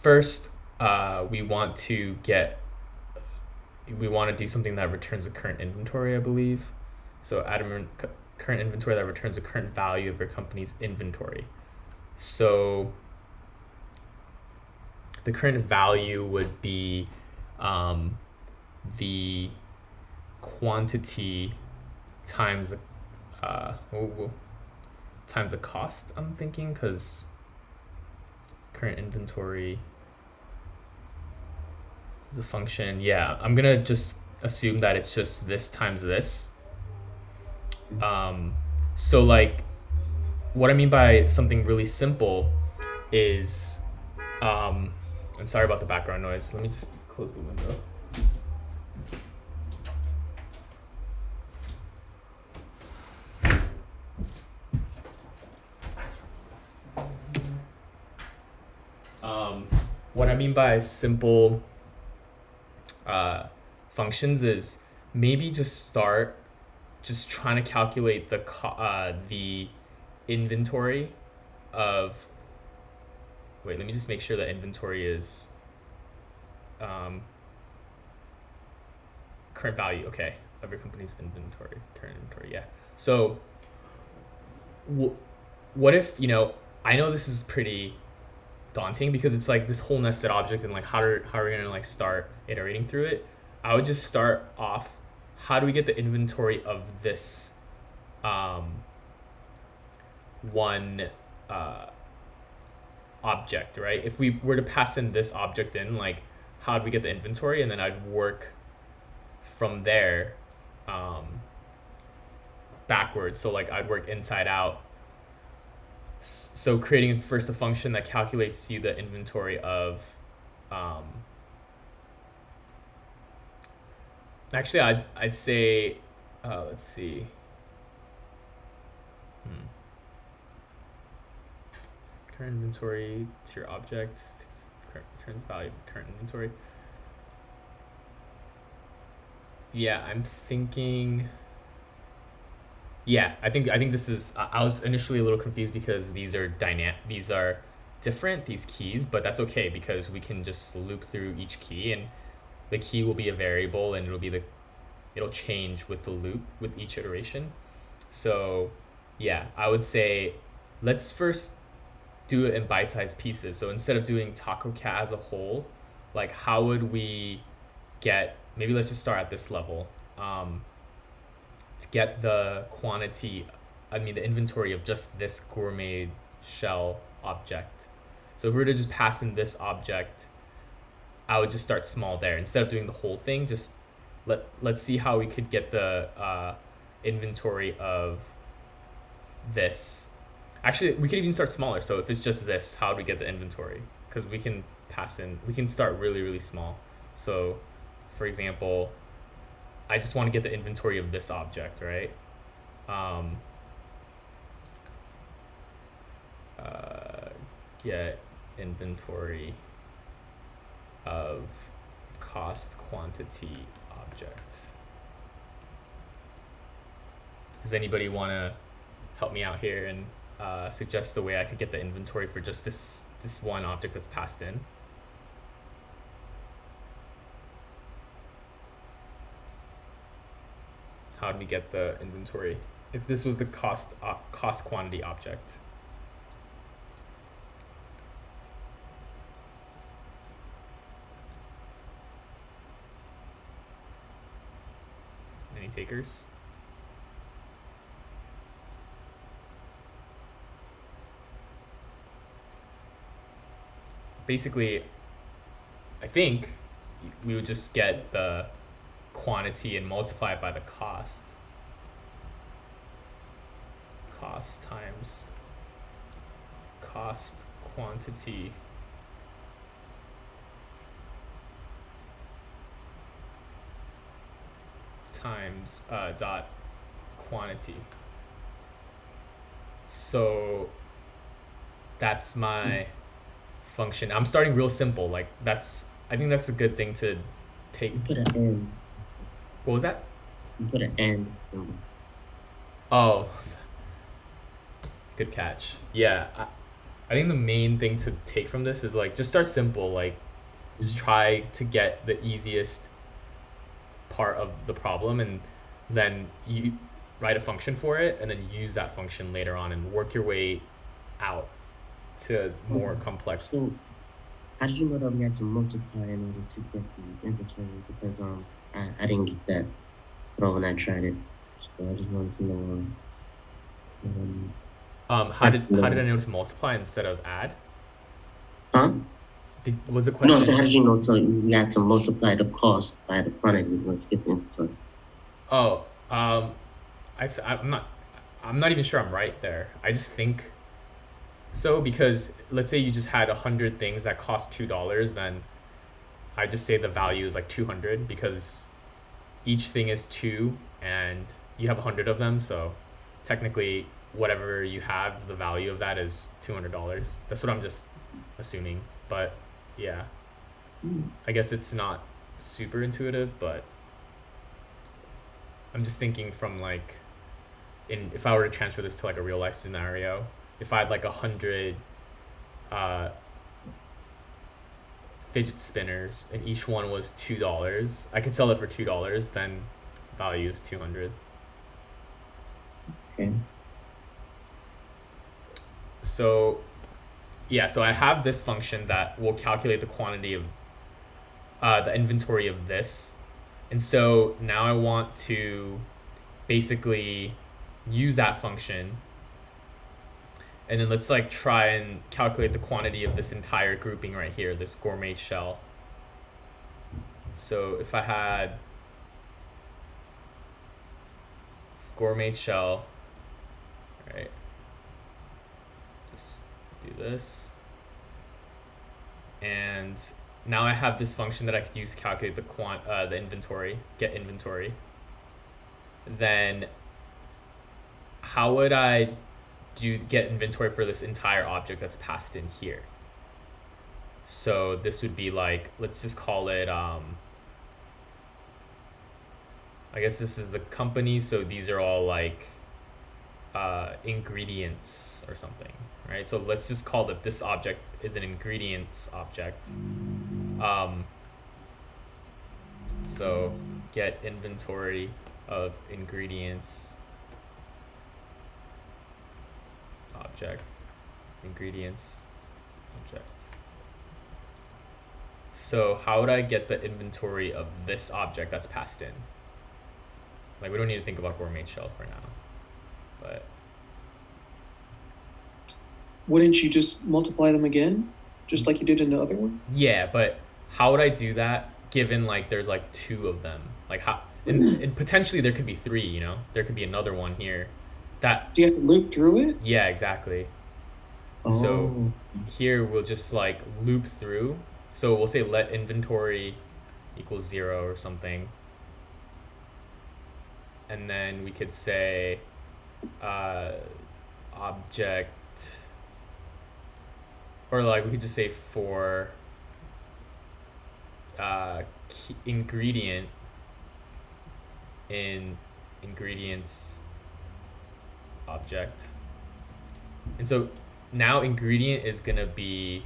first, we want to do something that returns the current inventory, I believe. So add a current inventory that returns the current value of your company's inventory. So the current value would be the quantity times the cost, I'm thinking, because current inventory is a function. Yeah, I'm gonna just assume that it's just this times this. So like, what I mean by something really simple is, and sorry about the background noise. Let me just close the window. What I mean by simple functions is maybe just trying to calculate the inventory of. Wait, let me just make sure that inventory is current value. Okay, of your company's inventory, current inventory. Yeah. So, what if I know this is pretty daunting because it's like this whole nested object, and like how are we gonna like start iterating through it? I would just start off. How do we get the inventory of this one object, right? If we were to pass in this object in, like, how do we get the inventory? And then I'd work from there backwards. So like I'd work inside out. So creating first a function that calculates you the inventory of actually I'd say let's see. Current inventory to your object returns value of the current inventory. Yeah, I'm thinking. Yeah, I think this is. I was initially a little confused because these are different, these keys, but that's okay because we can just loop through each key, and the key will be a variable, and it'll change with the loop with each iteration. So yeah, I would say let's first do it in bite-sized pieces. So instead of doing Taco Cat as a whole, like how would we maybe let's just start at this level to get the the inventory of just this gourmet shell object. So if we were to just pass in this object, I would just start small there. Instead of doing the whole thing, just let's see how we could get the inventory of this. Actually, we could even start smaller. So if it's just this, how do we get the inventory? Because we can start really, really small. So for example, I just want to get the inventory of this object, right? Get inventory of cost quantity object. Does anybody want to help me out here and suggest the way I could get the inventory for just this one object that's passed in? How do we get the inventory if this was the cost quantity object? Any takers? Basically, I think we would just get the quantity and multiply it by the cost. Cost times cost quantity times dot quantity. So that's my function. I'm starting real simple. Like I think that's a good thing to take. You put an N. What was that? You put an N. Oh, good catch. Yeah, I think the main thing to take from this is like just start simple. Like just try to get the easiest part of the problem, and then you write a function for it, and then use that function later on and work your way out to more complex. So how did you know that we had to multiply in order to get the inventory? Because I didn't get that when I tried it. So I just wanted to know. How did I know to multiply instead of add? Huh? Was the question? No, so how did you know we had to multiply the cost by the quantity in order to get the inventory? Oh, I'm not even sure I'm right there. I just think so, because let's say you just had 100 things that cost $2, then I just say the value is like 200 because each thing is 2 and you have 100 of them, so technically whatever you have, the value of that is $200. That's what I'm just assuming, but yeah, I guess it's not super intuitive, but I'm just thinking from like, if I were to transfer this to like a real life scenario, if I had like 100 fidget spinners and each one was $2, I could sell it for $2, then value is 200. Okay. So yeah, so I have this function that will calculate the quantity of the inventory of this, and so now I want to basically use that function, and then let's like try and calculate the quantity of this entire grouping right here, this gourmet shell. So if I had this gourmet shell, right, just do this, and now I have this function that I could use to calculate the inventory, get inventory. Then how would I get inventory for this entire object that's passed in here? So this would be like, let's just call it, I guess this is the company, so these are all like ingredients or something, right? So let's just call that this object is an ingredients object. So get inventory of ingredients object, ingredients object. So how would I get the inventory of this object that's passed in? Like, we don't need to think about gourmet shell for now, but wouldn't you just multiply them again, just like you did in the other one? yeah, but how would I do that given like there's like 2 of them? Like how, and potentially there could be 3, you know, there could be another one here that, Do you have to loop through it? yeah, exactly. So here we'll just like loop through. So we'll say let inventory equals 0 or something. And then we could say object, or like we could just say for ingredient in ingredients object. And so now ingredient is gonna be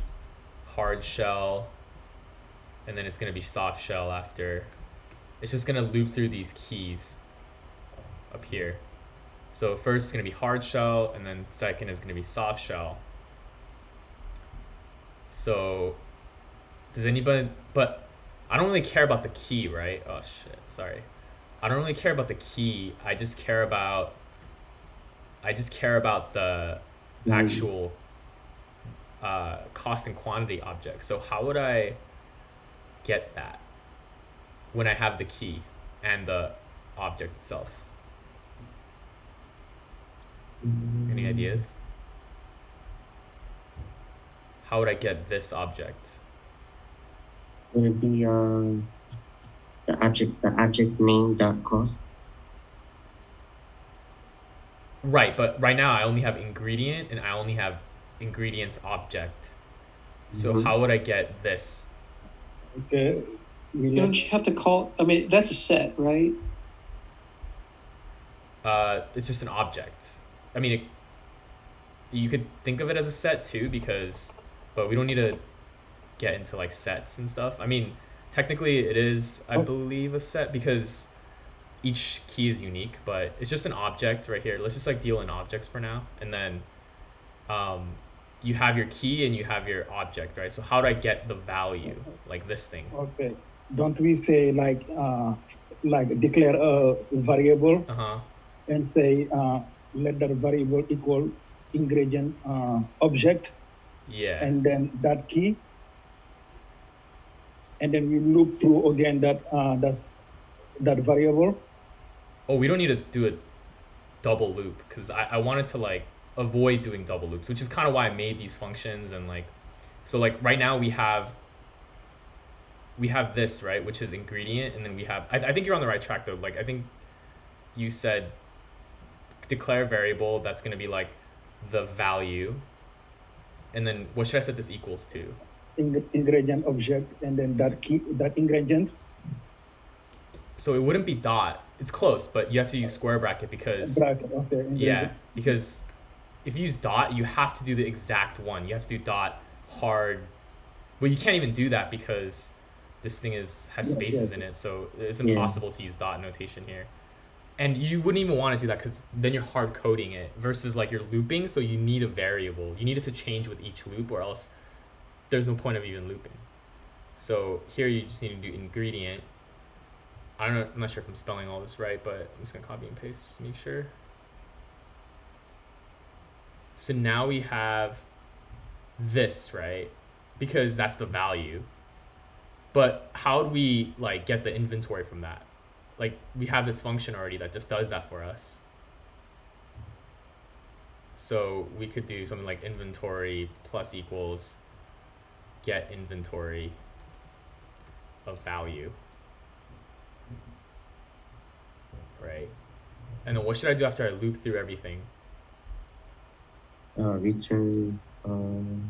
hard shell, and then it's gonna be soft shell after. It's just gonna loop through these keys up here. So first it's gonna be hard shell, and then second is gonna be soft shell. So does anybody, but I don't really care about the key, right? Oh shit, sorry. I don't really care about the key. I just care about the actual cost and quantity object. So how would I get that when I have the key and the object itself? Any ideas? How would I get this object? Would it be the object name dot cost? Right, but right now I only have ingredient and I only have ingredients object. So how would I get this? Okay. Don't you have to call? I mean, that's a set, right? It's just an object. I mean, you could think of it as a set too, because, but we don't need to get into like sets and stuff. I mean, technically it is, I Oh, believe, a set because each key is unique, but it's just an object right here. Let's just like deal in objects for now, and then um, you have your key and you have your object, right? So how do I get the value, like this thing? okay. Don't we say like declare a variable Uh-huh. and say let that variable equal ingredient object Yeah. and then that key, and then we loop through again that's that variable. Oh, we don't need to do a double loop because I wanted to like avoid doing double loops, which is kind of why I made these functions. And like, so like right now we have this, right, which is ingredient, and then we have, I think you're on the right track though. Like I think you said declare variable that's going to be like the value, and then what should I set this equals to? Ingredient object and then that key, that ingredient. So it wouldn't be dot, it's close, but you have to use square bracket because Bracket, okay. Ingredient. yeah, because if you use dot you have to do the exact one. You have to do dot hard, but you can't even do that because this thing has Yes, spaces yes. in it, so it's Yeah. impossible to use dot notation here. And you wouldn't even want to do that because then you're hard coding it versus like you're looping, so you need a variable. You need it to change with each loop or else there's no point of even looping. So here you just need to do ingredient. I don't know, I'm not sure if I'm spelling all this right, but I'm just gonna copy and paste just to make sure. So now we have this, right? Because that's the value. But how do we like get the inventory from that? Like we have this function already that just does that for us. So we could do something like inventory plus equals get inventory of value, right? And then what should I do after I loop through everything? Return.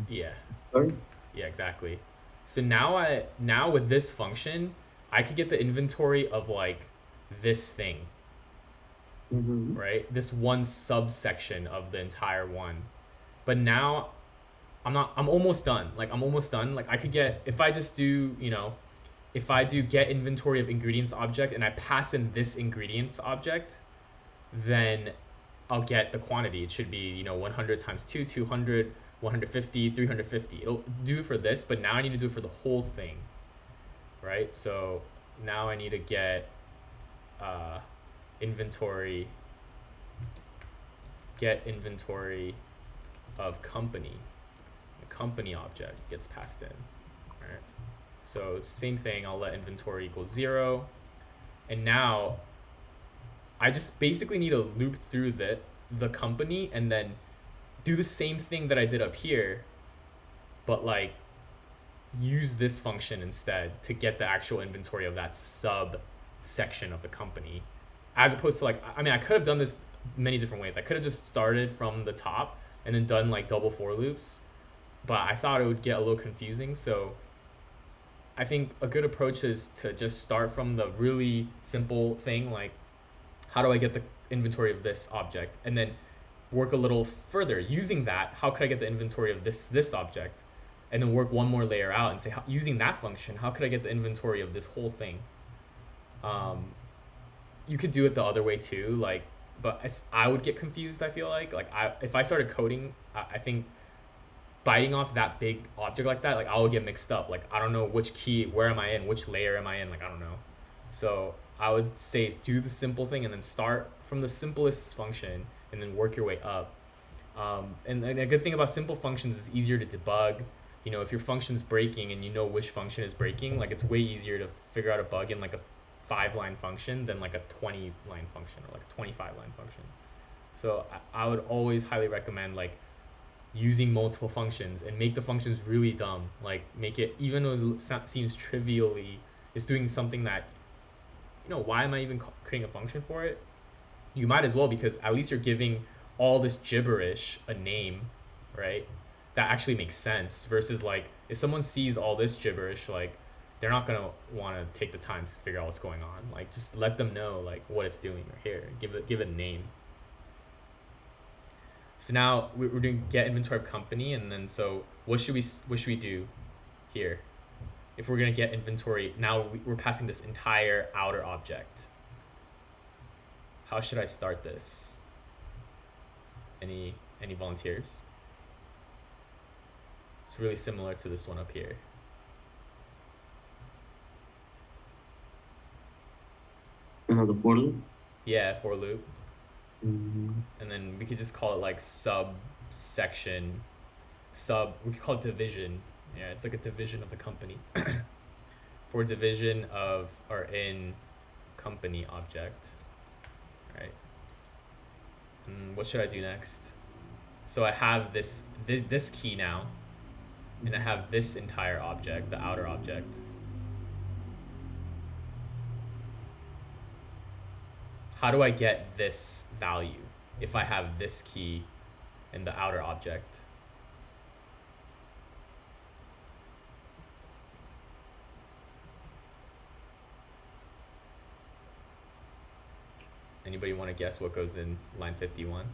Yeah. Sorry. Yeah, exactly. So now with this function, I could get the inventory of like this thing, Mm-hmm. right? This one subsection of the entire one. But now I'm almost done. Like I'm almost done. Like I could get, if I just do, if I do get inventory of ingredients object and I pass in this ingredients object, then I'll get the quantity. It should be, 100 times 2, 200, 150, 350. It'll do it for this, but now I need to do it for the whole thing, right? So now I need to get inventory, get inventory of company. The company object gets passed in, right? So same thing, I'll let inventory equal 0. And now I just basically need to loop through the company and then do the same thing that I did up here, but like use this function instead to get the actual inventory of that subsection of the company, as opposed to like, I mean, I could have done this many different ways. I could have just started from the top and then done like double for loops, but I thought it would get a little confusing. So I think a good approach is to just start from the really simple thing, like how do I get the inventory of this object, and then work a little further using that. How could I get the inventory of this object, and then work one more layer out and say, using that function, how could I get the inventory of this whole thing? You could do it the other way too, like, but I would get confused. I feel like if I started coding, I think biting off that big object like that, like I would get mixed up. Like I don't know which key, where am I in, which layer am I in, like I don't know. So I would say do the simple thing and then start from the simplest function and then work your way up. And a good thing about simple functions is easier to debug. If your function's breaking and you know which function is breaking, like it's way easier to figure out a bug in like a 5-line function than like a 20-line function or like a 25-line function. So I would always highly recommend like using multiple functions and make the functions really dumb. Like make it, even though it seems trivially, it's doing something that, why am I even creating a function for it? You might as well, because at least you're giving all this gibberish a name, right? That actually makes sense, versus like if someone sees all this gibberish, like they're not gonna want to take the time to figure out what's going on. Like just let them know like what it's doing or here, give it a name. So now we're doing get inventory of company, and then so what should we do here? If we're gonna get inventory, now we're passing this entire outer object. How should I start this? Any volunteers? It's really similar to this one up here. Another for loop. Yeah, for loop. Mm-hmm. And then we could just call it like subsection, we could call it division. Yeah, it's like a division of the company. For division of or in company object. Right. What should I do next? So I have this key now, and I have this entire object, the outer object. How do I get this value if I have this key in the outer object? Anybody want to guess what goes in line 51?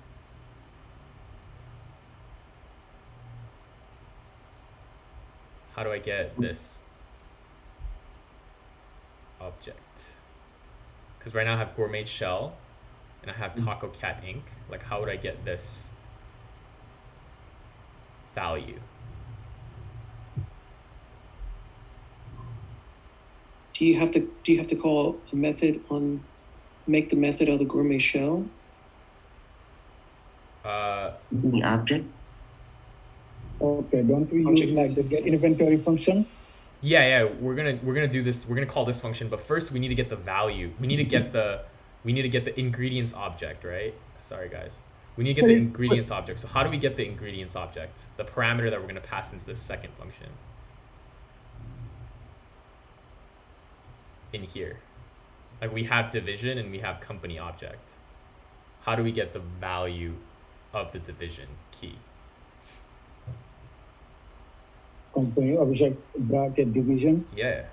How do I get this object? Because right now I have gourmet shell and I have taco cat ink. Like, how would I get this value? Do you have to call a method on, make the method of the gourmet shell? The object. Okay, don't we Object. use like the get inventory function? Yeah, we're gonna do this. We're gonna call this function, but first we need to get the value. We need to get the ingredients object, right? Sorry guys. We need to get the ingredients object. So how do we get the ingredients object? The parameter that we're gonna pass into this second function. In here. Like, we have division and we have company object. How do we get the value of the division key? Company object bracket division. Yeah.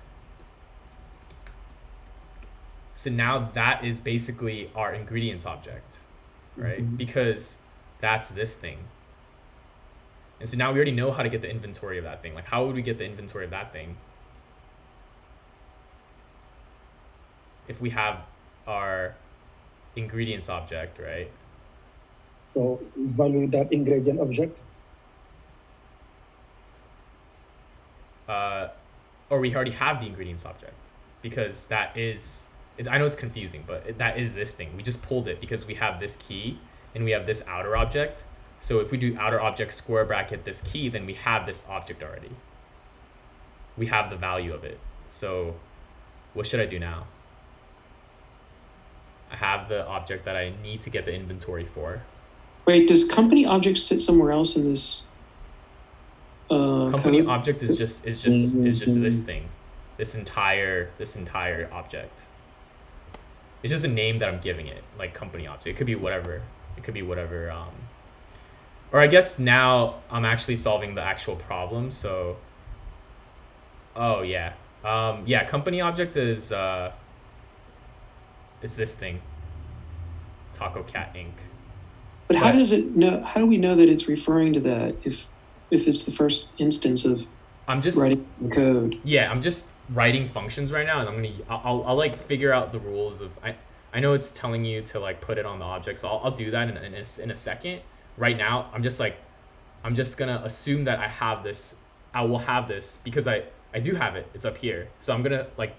So now that is basically our ingredients object, right? Mhm. Because that's this thing. And so now we already know how to get the inventory of that thing. Like, how would we get the inventory of that thing? If we have our ingredients object, right? So value that ingredient object. Or we already have the ingredients object, because that is, I know it's confusing, but that is this thing. We just pulled it because we have this key and we have this outer object. So if we do outer object square bracket this key, then we have this object already. We have the value of it. So what should I do now? I have the object that I need to get the inventory for. Wait, does company object sit somewhere else in this? Company code? object is just this thing, this entire object. It's just a name that I'm giving it, like company object. It could be whatever. Or I guess now I'm actually solving the actual problem. So, oh yeah, company object is it's this thing, taco cat ink. But how does it know? How do we know that it's referring to that if it's the first instance of I'm just writing the code? Yeah, I'm just writing functions right now, and I'll like figure out the rules of, I know it's telling you to like put it on the object, so I'll do that in a second. Right now, I'm just gonna assume that I have this. I will have this because I do have it. It's up here, so I'm gonna like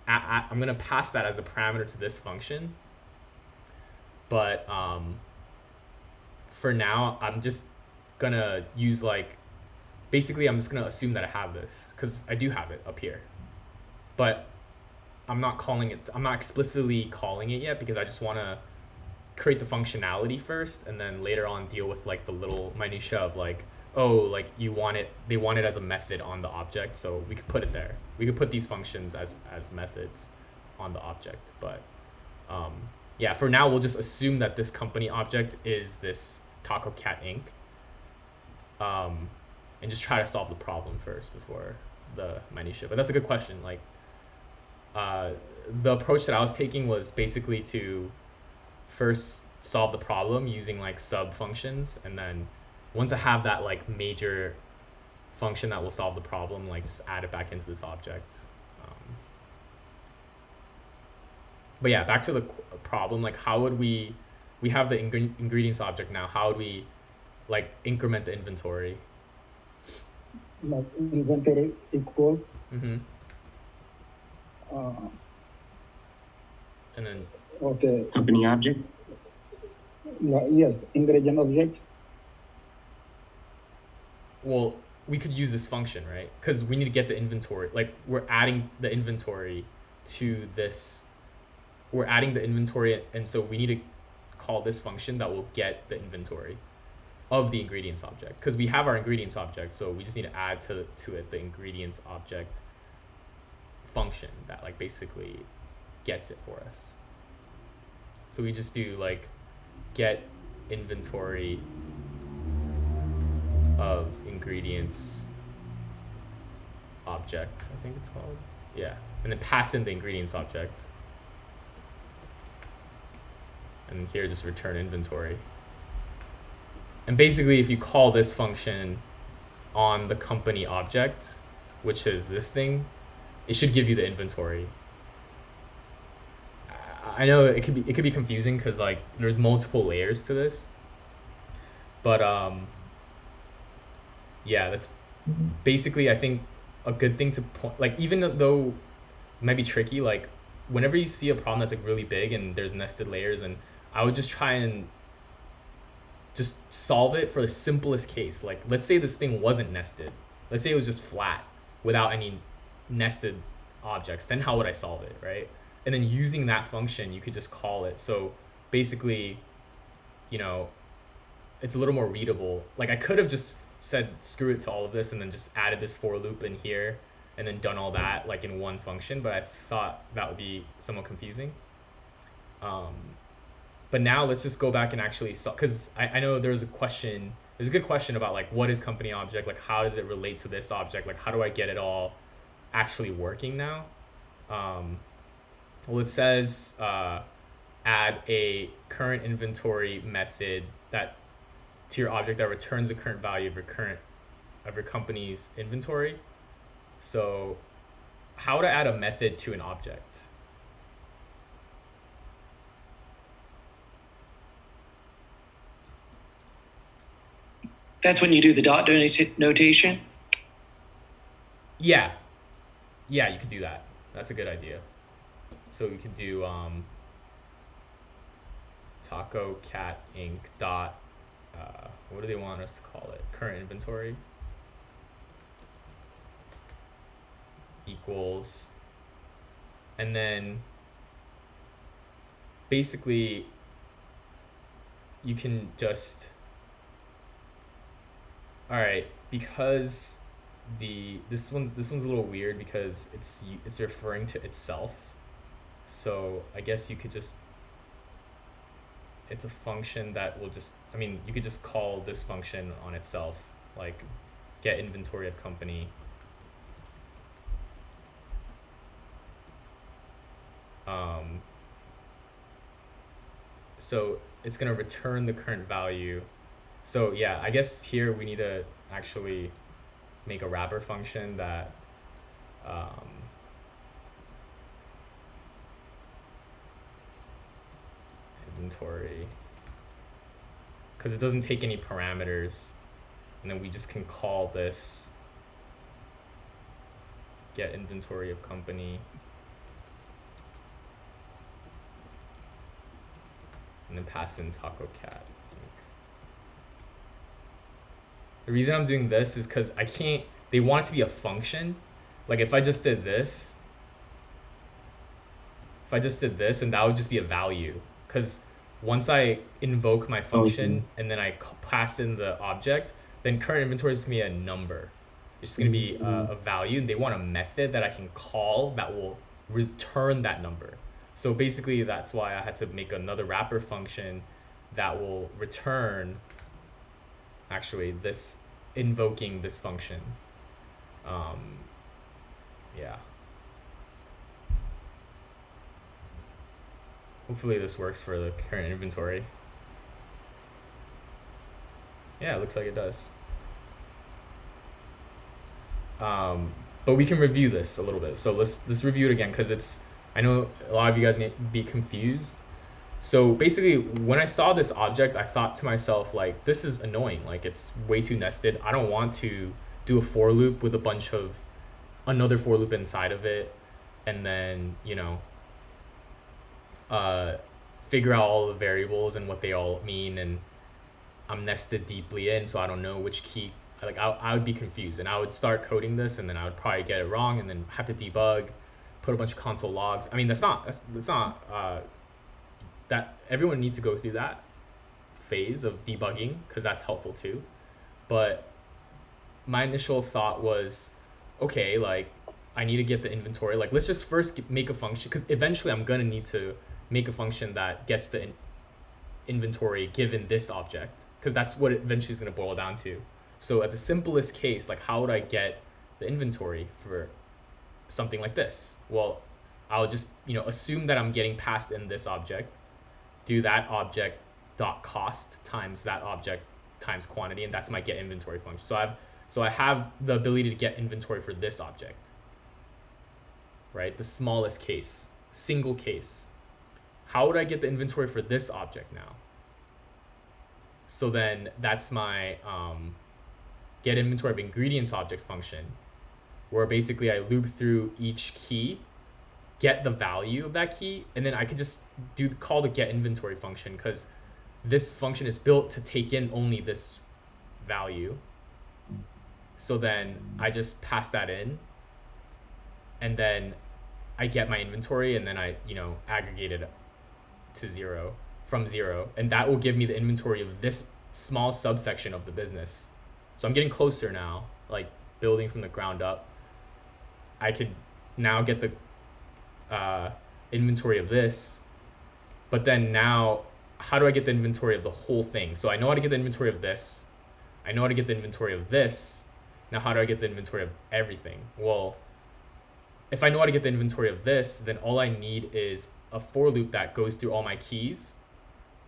I'm gonna pass that as a parameter to this function. But for now, I'm just gonna use like, basically I'm just gonna assume that I have this because I do have it up here, but I'm not explicitly calling it yet because I just want to create the functionality first and then later on deal with like the little minutia of like, oh, like they want it as a method on the object, so we could put it there. We could put these functions as methods on the object. But yeah, for now we'll just assume that this company object is this taco cat ink, and just try to solve the problem first before the minutia. But that's a good question. Like, the approach that I was taking was basically to first solve the problem using like sub functions, and then once I have that like major function that will solve the problem, like just add it back into this object. But yeah, back to the problem, like how would we have the ingredients object now, how would we like increment the inventory? Like inventory equal. Mm-hmm. Uh, And then okay. Company object. Yes, ingredient object. well, we could use this function, right? Because we need to get the inventory. Like we're adding the inventory to this. We're adding the inventory, and so we need to call this function that will get the inventory of the ingredients object. Because we have our ingredients object, so we just need to add to it the ingredients object function that like basically gets it for us. So we just do like get inventory of ingredients object, I think it's called. Yeah. And then pass in the ingredients object. And here just return inventory. And basically if you call this function on the company object, which is this thing, it should give you the inventory. I know it could be confusing because like there's multiple layers to this. But yeah, that's basically I think a good thing to point, like even though it might be tricky, like whenever you see a problem that's like really big and there's nested layers, and I would just try and just solve it for the simplest case. Like let's say this thing wasn't nested. Let's say it was just flat without any nested objects. Then how would I solve it, right? And then using that function, you could just call it. So basically, you know, it's a little more readable. Like I could have just said screw it to all of this and then just added this for loop in here and then done all that like in one function, but I thought that would be somewhat confusing. But now let's just go back and actually solve, because I know there's a good question about like what is company object, like how does it relate to this object, like how do I get it all actually working now? Well, it says add a current inventory method that to your object that returns the current value of your company's inventory. So how would I add a method to an object? That's when you do the dot notation. Yeah, you could do that. That's a good idea. So we could do taco cat inc dot what do they want us to call it? Current inventory equals, and then basically you can just, all right, because this one's a little weird because it's referring to itself. So I guess you could just, it's a function that will just, I mean, you could just call this function on itself, like get inventory of company. So it's gonna return the current value. So yeah, I guess here we need to actually make a wrapper function that inventory, because it doesn't take any parameters, and then we just can call this get inventory of company, and then pass in taco cat. The reason I'm doing this is because I can't, they want it to be a function. Like if I just did this, and that would just be a value. Because once I invoke my function and then I pass in the object, then current inventory is going to be a number. It's going to be a value, and they want a method that I can call that will return that number. So basically that's why I had to make another wrapper function that will return actually this, invoking this function. Yeah. Hopefully this works for the current inventory. Yeah, it looks like it does. But we can review this a little bit. So let's review it again, because I know a lot of you guys may be confused. So basically, when I saw this object, I thought to myself, like, this is annoying. Like, it's way too nested. I don't want to do a for loop with a bunch of another for loop inside of it, and then, you know, figure out all the variables and what they all mean, and I'm nested deeply in, so I don't know which key. Like, I would be confused, and I would start coding this, and then I would probably get it wrong, and then have to debug, put a bunch of console logs. I mean, that's not that everyone needs to go through that phase of debugging, because that's helpful too. But my initial thought was, okay, like, I need to get the inventory. Like, let's just first make a function, because eventually I'm gonna need to make a function that gets the inventory given this object, because that's what it eventually is going to boil down to. So at the simplest case, like, how would I get the inventory for something like this? Well, I'll just, you know, assume that I'm getting passed in this object, do that object dot cost times that object times quantity, and that's my get inventory function. So I have the ability to get inventory for this object, right? The smallest case, single case. How would I get the inventory for this object now? So then that's my get inventory of ingredients object function, where basically I loop through each key, get the value of that key, and then I could just call the get inventory function, because this function is built to take in only this value. So then I just pass that in, and then I get my inventory, and then I, you know, aggregate it to zero, from zero, and that will give me the inventory of this small subsection of the business. So I'm getting closer now, like building from the ground up. I could now get the inventory of this, but then now how do I get the inventory of the whole thing? So I know how to get the inventory of this, I know how to get the inventory of this. Now how do I get the inventory of everything? Well, if I know how to get the inventory of this, then all I need is a for loop that goes through all my keys.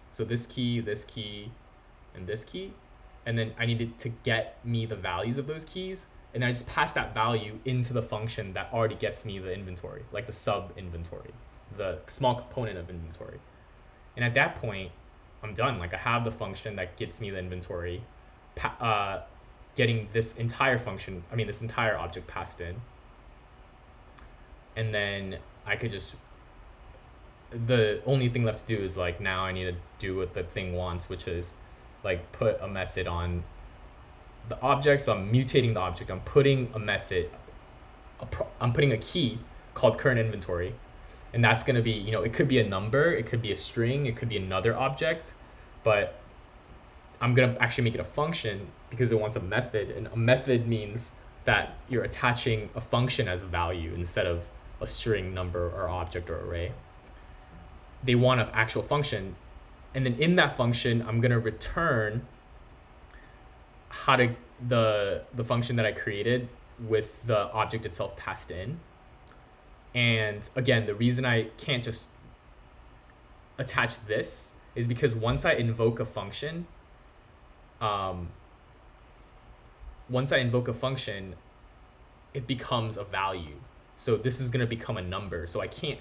So this key, and this key. And then I need it to get me the values of those keys. And then I just pass that value into the function that already gets me the inventory, like the sub inventory, the small component of inventory. And at that point, I'm done. Like, I have the function that gets me the inventory, getting this entire function, this entire object passed in. And then I could just, the only thing left to do is, like, now I need to do what the thing wants, which is, like, put a method on the object. So I'm mutating the object. I'm putting a method, I'm putting a key called current inventory. And that's going to be, you know, it could be a number, it could be a string, it could be another object, but I'm going to actually make it a function because it wants a method. And a method means that you're attaching a function as a value instead of a string, number, or object, or array. They want an actual function. And then in that function, I'm going to return the function that I created with the object itself passed in. And again, the reason I can't just attach this is because once I invoke a function, it becomes a value. So this is going to become a number. So I can't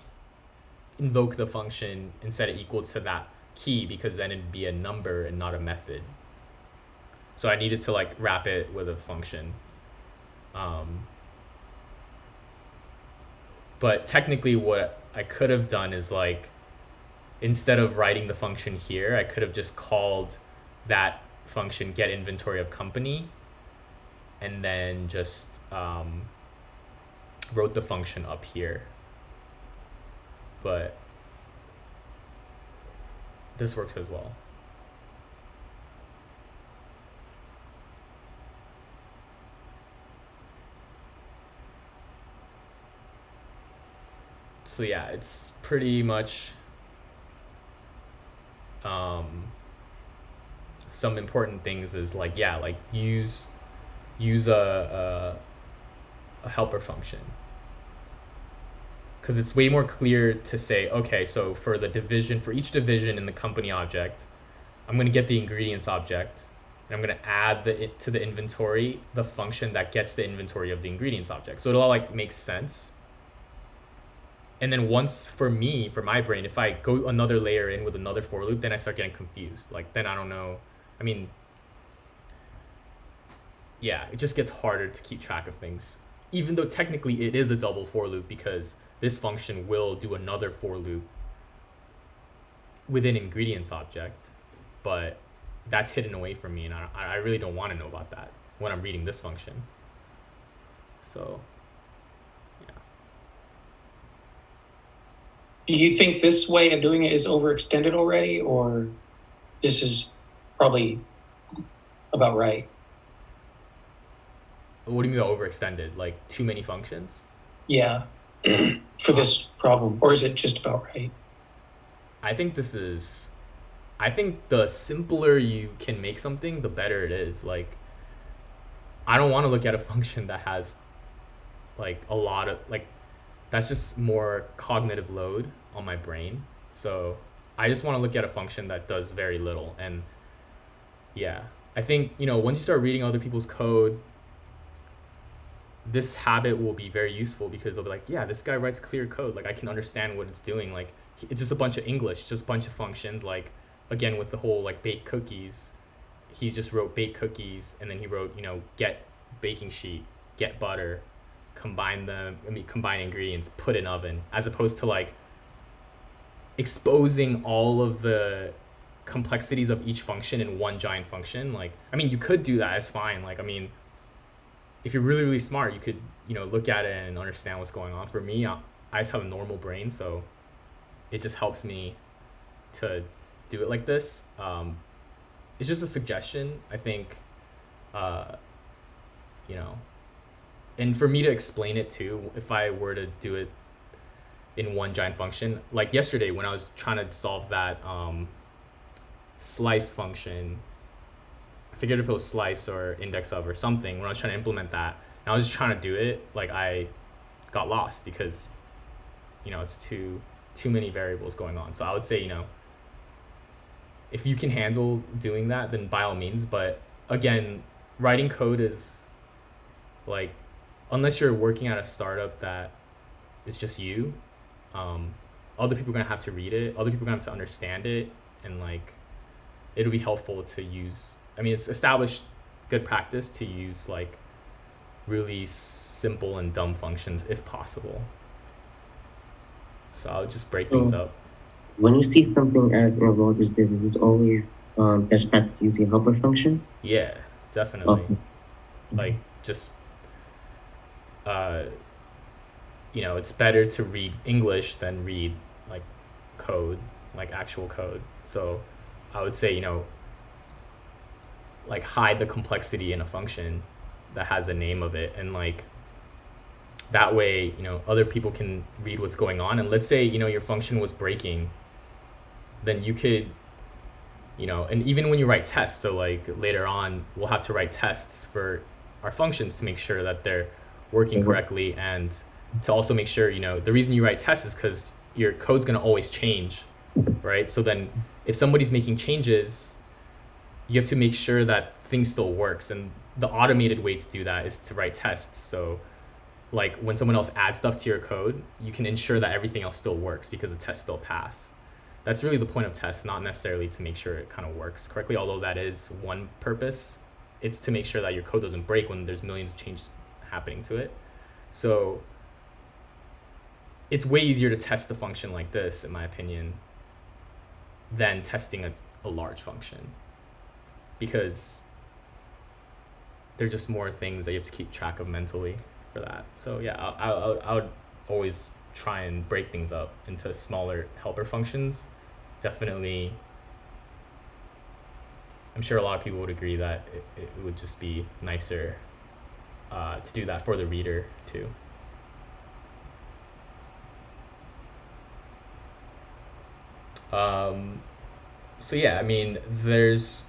invoke the function and set it equal to that key, because then it'd be a number and not a method. So I needed to, like, wrap it with a function. But technically what I could have done is, like, instead of writing the function here, I could have just called that function get inventory of company, and then just wrote the function up here. But this works as well. So yeah, it's pretty much some important things is, like, yeah, like use a helper function. because it's way more clear to say, okay, so for each division in the company object, I'm going to get the ingredients object, and I'm going to add to the inventory the function that gets the inventory of the ingredients object. So it all like makes sense. And then once, for my brain, if I go another layer in with another for loop, then I start getting confused. Like, then I don't know. I mean, yeah, it just gets harder to keep track of things. Even though technically it is a double for loop, because this function will do another for loop within ingredients object, but that's hidden away from me, and I really don't want to know about that when I'm reading this function. So, yeah. Do you think this way of doing it is overextended already, or this is probably about right? What do you mean by overextended? Like too many functions? Yeah, for this problem, or is it just about right? I think the simpler you can make something, the better it is. Like, I don't want to look at a function that has like a lot of, like, that's just more cognitive load on my brain. So I just want to look at a function that does very little. And yeah, I think, once you start reading other people's code, this habit will be very useful, because they'll be like, yeah, this guy writes clear code. Like, I can understand what it's doing. Like, it's just a bunch of English, just a bunch of functions. Like, again, with the whole like bake cookies, he just wrote bake cookies, and then he wrote, get baking sheet, get butter, combine ingredients, put in oven, as opposed to like exposing all of the complexities of each function in one giant function. Like, I mean, you could do that, it's fine. Like, I mean, if you're really, really smart, you could, look at it and understand what's going on. For me, I just have a normal brain, so it just helps me to do it like this. It's just a suggestion, I think, and for me to explain it too, if I were to do it in one giant function, like yesterday when I was trying to solve that slice function, I figured if it was slice or index of or something, when I was trying to implement that, and I was just trying to do it, like, I got lost because, it's too many variables going on. So I would say, if you can handle doing that, then by all means. But again, writing code is like, unless you're working at a startup that is just you, other people are gonna have to read it, other people are gonna have to understand it, and like, it'll be helpful to use, I mean, it's established good practice to use like really simple and dumb functions if possible. So I'll just break things up. When you see something as involved as this, is it always best practice using a helper function? Yeah, definitely. Okay. Like, just it's better to read English than read like code, like actual code. So I would say, like, hide the complexity in a function that has the name of it, and like, that way, other people can read what's going on. And let's say, your function was breaking, then you could, and even when you write tests, so like later on we'll have to write tests for our functions to make sure that they're working correctly, and to also make sure, the reason you write tests is because your code's going to always change, right? So then if somebody's making changes, you have to make sure that things still works, and the automated way to do that is to write tests. So like, when someone else adds stuff to your code, you can ensure that everything else still works because the tests still pass. That's really the point of tests, not necessarily to make sure it kind of works correctly, although that is one purpose. It's to make sure that your code doesn't break when there's millions of changes happening to it. So it's way easier to test a function like this, in my opinion, than testing a large function, because there's just more things that you have to keep track of mentally for that. So yeah, I would always try and break things up into smaller helper functions. Definitely, I'm sure a lot of people would agree that it would just be nicer to do that for the reader too. So yeah, I mean, there's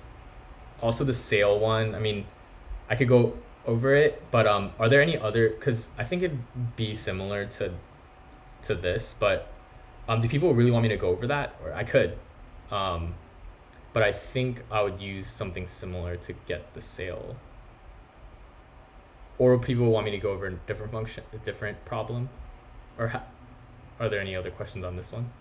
also the sale one. I mean, I could go over it, but are there any other, because I think it'd be similar to to this, but do people really want me to go over that? Or I could, but I think I would use something similar to get the sale. Or people want me to go over a different function, a different problem, or are there any other questions on this one?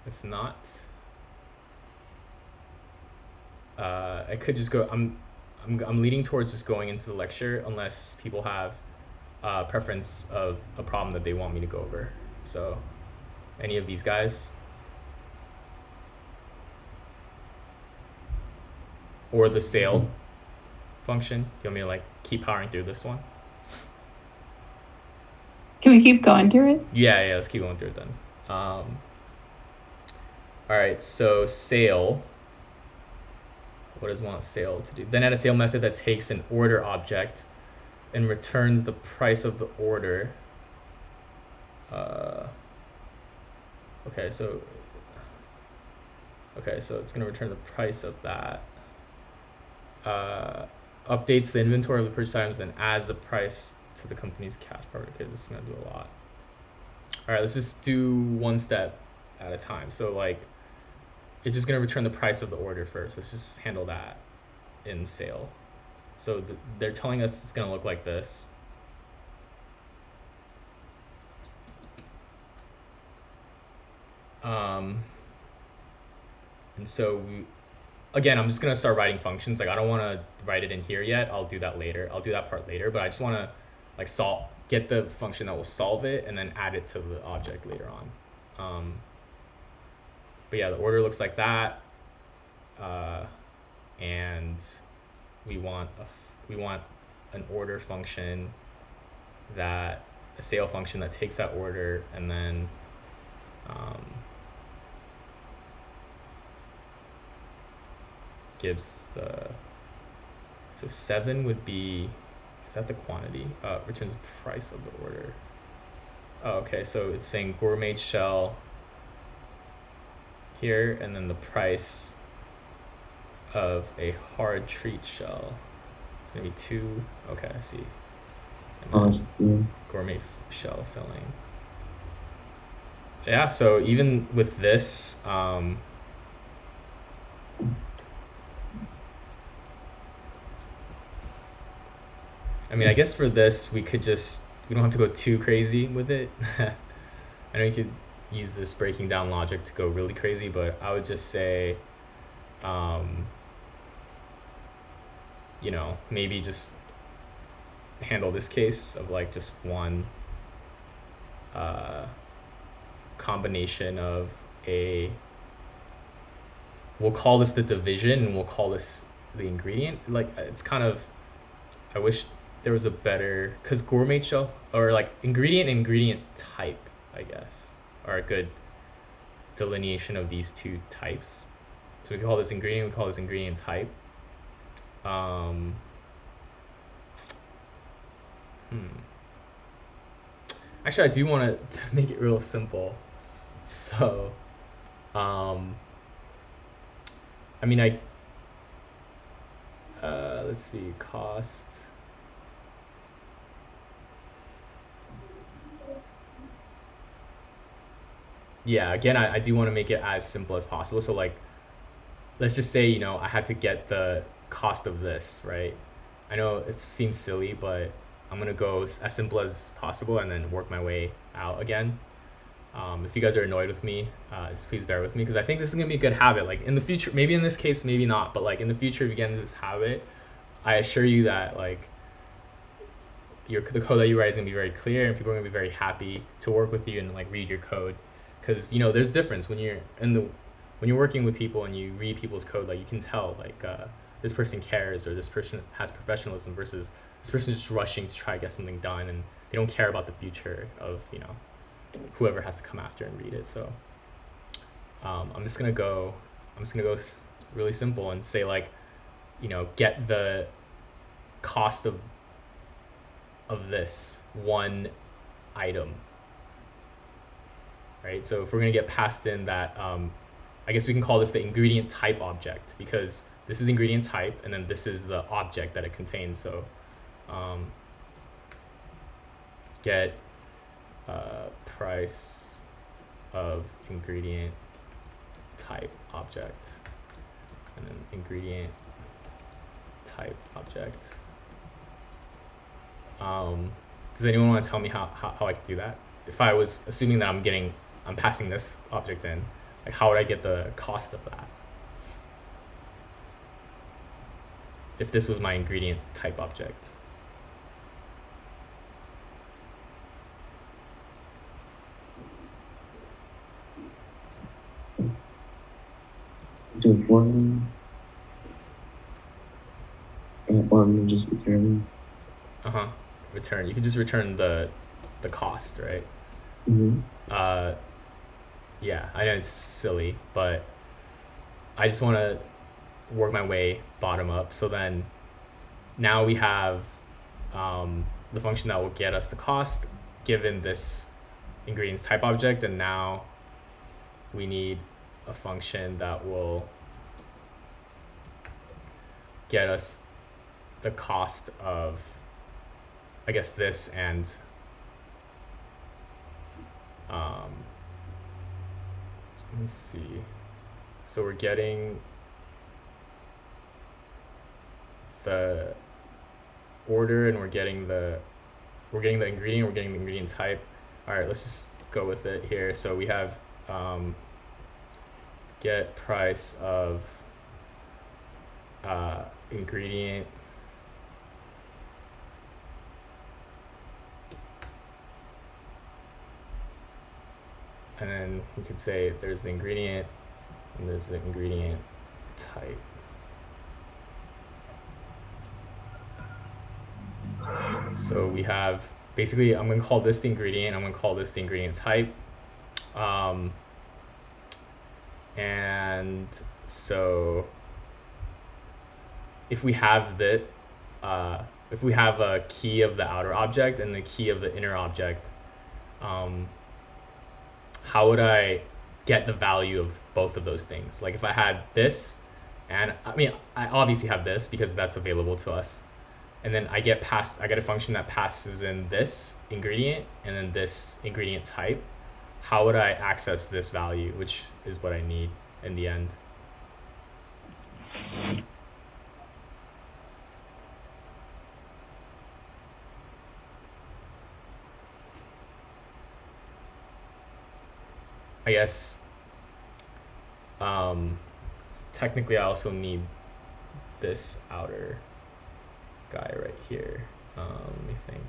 If not, I could just go. I'm leaning towards just going into the lecture unless people have preference of a problem that they want me to go over. So, any of these guys, or the sale function. Do you want me to like keep powering through this one? Can we keep going through it? Yeah. Let's keep going through it then. All right, so sale. What does want sale to do? Then add a sale method that takes an order object and returns the price of the order. Okay, so it's gonna return the price of that. Updates the inventory of the purchase items and adds the price to the company's cash part. Okay, this is gonna do a lot. All right, let's just do one step at a time. So like, it's just gonna return the price of the order first. Let's just handle that in sale. So they're telling us it's gonna look like this. And so again, I'm just gonna start writing functions. Like I don't want to write it in here yet. I'll do that later. I'll do that part later. But I just want to like get the function that will solve it and then add it to the object later on. But yeah, the order looks like that, and we want an order function a sale function that takes that order and then gives so 7 would be, is that the quantity? Returns the price of the order. Oh, okay, so it's saying gourmet shell here, and then the price of a hard treat shell. It's gonna be 2. Okay, I see. And then gourmet shell filling. Yeah, so even with this, I mean, I guess for this, we don't have to go too crazy with it. I know you could use this breaking down logic to go really crazy, but I would just say, maybe just handle this case of like just one combination of we'll call this the division and we'll call this the ingredient. Like it's kind of, I wish there was a better, because gourmet shell or like ingredient type, I guess, are a good delineation of these two types. So we call this ingredient, we call this ingredient type. Actually, I do want to make it real simple. So, I mean, let's see, cost. Yeah, again, I do want to make it as simple as possible. So like, let's just say, I had to get the cost of this, right? I know it seems silly, but I'm going to go as simple as possible and then work my way out again. If you guys are annoyed with me, just please bear with me, because I think this is going to be a good habit. Like in the future, maybe in this case, maybe not, but like in the future, if you get into this habit, I assure you that like the code that you write is going to be very clear and people are going to be very happy to work with you and like read your code. Because there's difference when you're working with people and you read people's code. Like you can tell like this person cares or this person has professionalism versus this person just rushing to try to get something done and they don't care about the future of whoever has to come after and read it. So I'm just gonna go really simple and say like get the cost of this one item. Right, so if we're gonna get passed in that, I guess we can call this the ingredient type object, because this is the ingredient type, and then this is the object that it contains. So get price of ingredient type object, and then ingredient type object. Does anyone want to tell me how I could do that? If I was assuming that I'm passing this object in, like how would I get the cost of that? If this was my ingredient type object. Do one and one just return. Return. You can just return the cost, right? Mm-hmm. Yeah, I know it's silly, but I just want to work my way bottom up. So then now we have the function that will get us the cost given this ingredients type object, and now we need a function that will get us the cost of, I guess, this and let me see. So we're getting the order, and we're getting the ingredient, we're getting the ingredient type. All right, let's just go with it here. So we have get price of ingredient and then we could say there's the ingredient and there's the ingredient type. So we have basically, I'm going to call this the ingredient, I'm going to call this the ingredient type. And so if we have if we have a key of the outer object and the key of the inner object, how would I get the value of both of those things? Like if I had this, and I mean, I obviously have this because that's available to us. And then I get a function that passes in this ingredient and then this ingredient type. How would I access this value, which is what I need in the end? I guess technically I also need this outer guy right here. Let me think.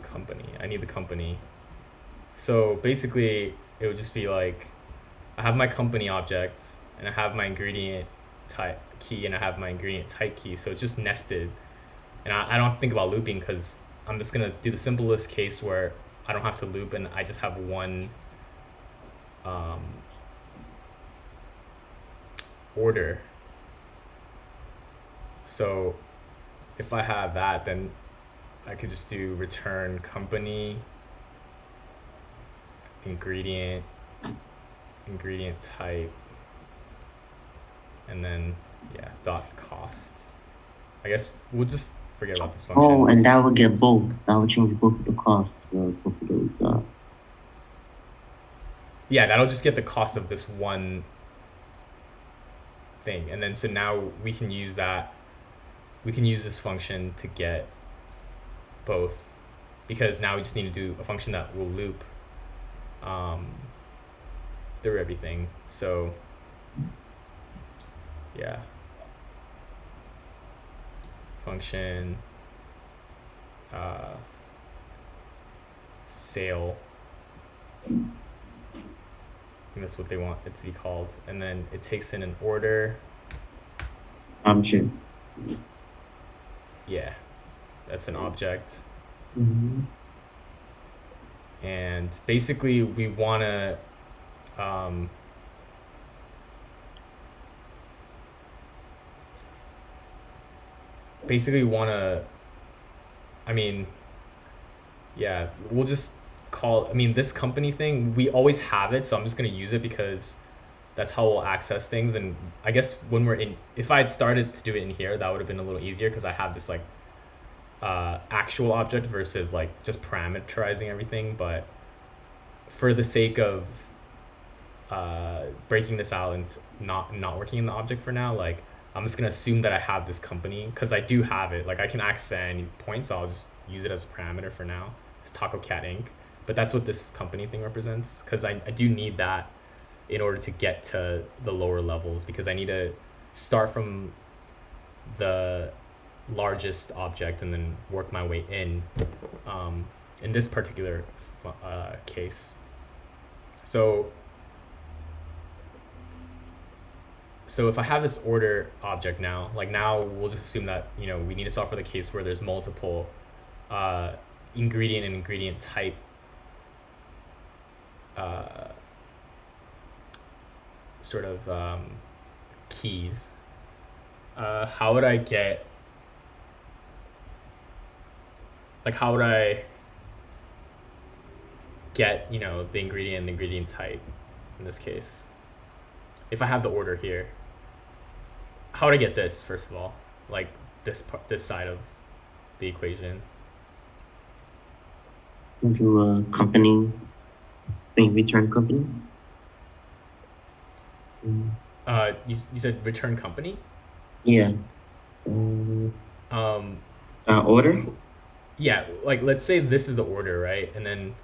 Company. I need the company. So basically it would just be like I have my company object and I have my ingredient type key and I have my ingredient type key. So it's just nested. And I don't have to think about looping because I'm just going to do the simplest case where I don't have to loop and I just have one order. So if I have that, then I could just do return company, ingredient type, and then yeah, dot cost. I guess we'll just forget about this function. Oh, and that would get both. That would change both of the costs of both of those. Yeah, that'll just get the cost of this one thing, and then so now we can use that. We can use this function to get both, because now we just need to do a function that will loop through everything. So yeah, function sale, I think that's what they want it to be called, and then it takes in an order. Object. Yeah, that's an object. Mm-hmm. And basically we want to basically want to, I mean, yeah, we'll just call, I mean, this company thing, we always have it, so I'm just going to use it because that's how we'll access things. And I guess when we're in, if I'd started to do it in here, that would have been a little easier because I have this like actual object versus like just parameterizing everything. But for the sake of breaking this out and not working in the object for now, like I'm just gonna assume that I have this company because I do have it. Like I can access at any point, so I'll just use it as a parameter for now. It's Taco Cat Inc. But that's what this company thing represents because I do need that in order to get to the lower levels because I need to start from the largest object and then work my way in this particular case. So if I have this order object now, like now we'll just assume that, you know, we need to solve for the case where there's multiple ingredient and ingredient type sort of keys. How would I get, like how would I get, you know, the ingredient and the ingredient type in this case? If I have the order here, how would I get this, first of all? Like this part, this side of the equation. Into a company, return company. You said return company? Yeah. Order? Yeah, like let's say this is the order, right? And then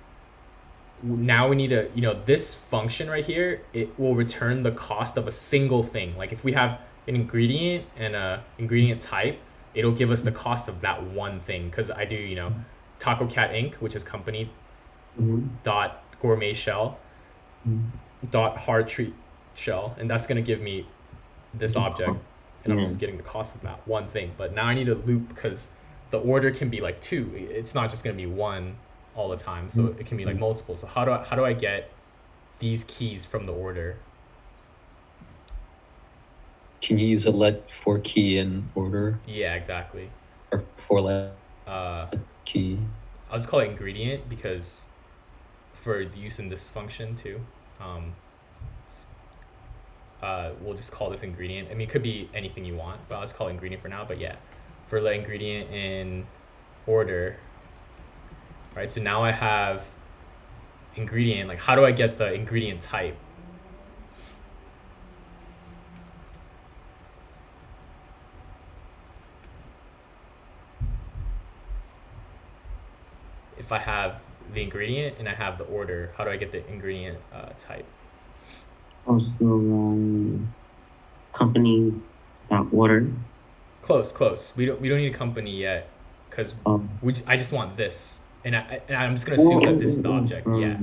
now we need to, you know, this function right here, it will return the cost of a single thing. Like if we have an ingredient and a ingredient type, it'll give us the cost of that one thing. Because I do, you know, Taco Cat Inc., which is company, dot gourmet shell, dot hard treat shell, and that's gonna give me this object, and I'm just getting the cost of that one thing. But now I need a loop because the order can be like two. It's not just gonna be one all the time, so it can be like multiple. So how do I get these keys from the order? Can you use a let for key in order Yeah, exactly. or for let key? I'll just call it ingredient because for use in this function too. We'll just call this ingredient. I mean, it could be anything you want, but I'll just call it ingredient for now. But yeah, for the ingredient in order, right? So now I have ingredient. Like, how do I get the ingredient type? If I have the ingredient and I have the order, how do I get the ingredient type? Also, company order. Close. We don't need a company yet, because I just want this, and I'm just gonna assume that this is the object. Yeah.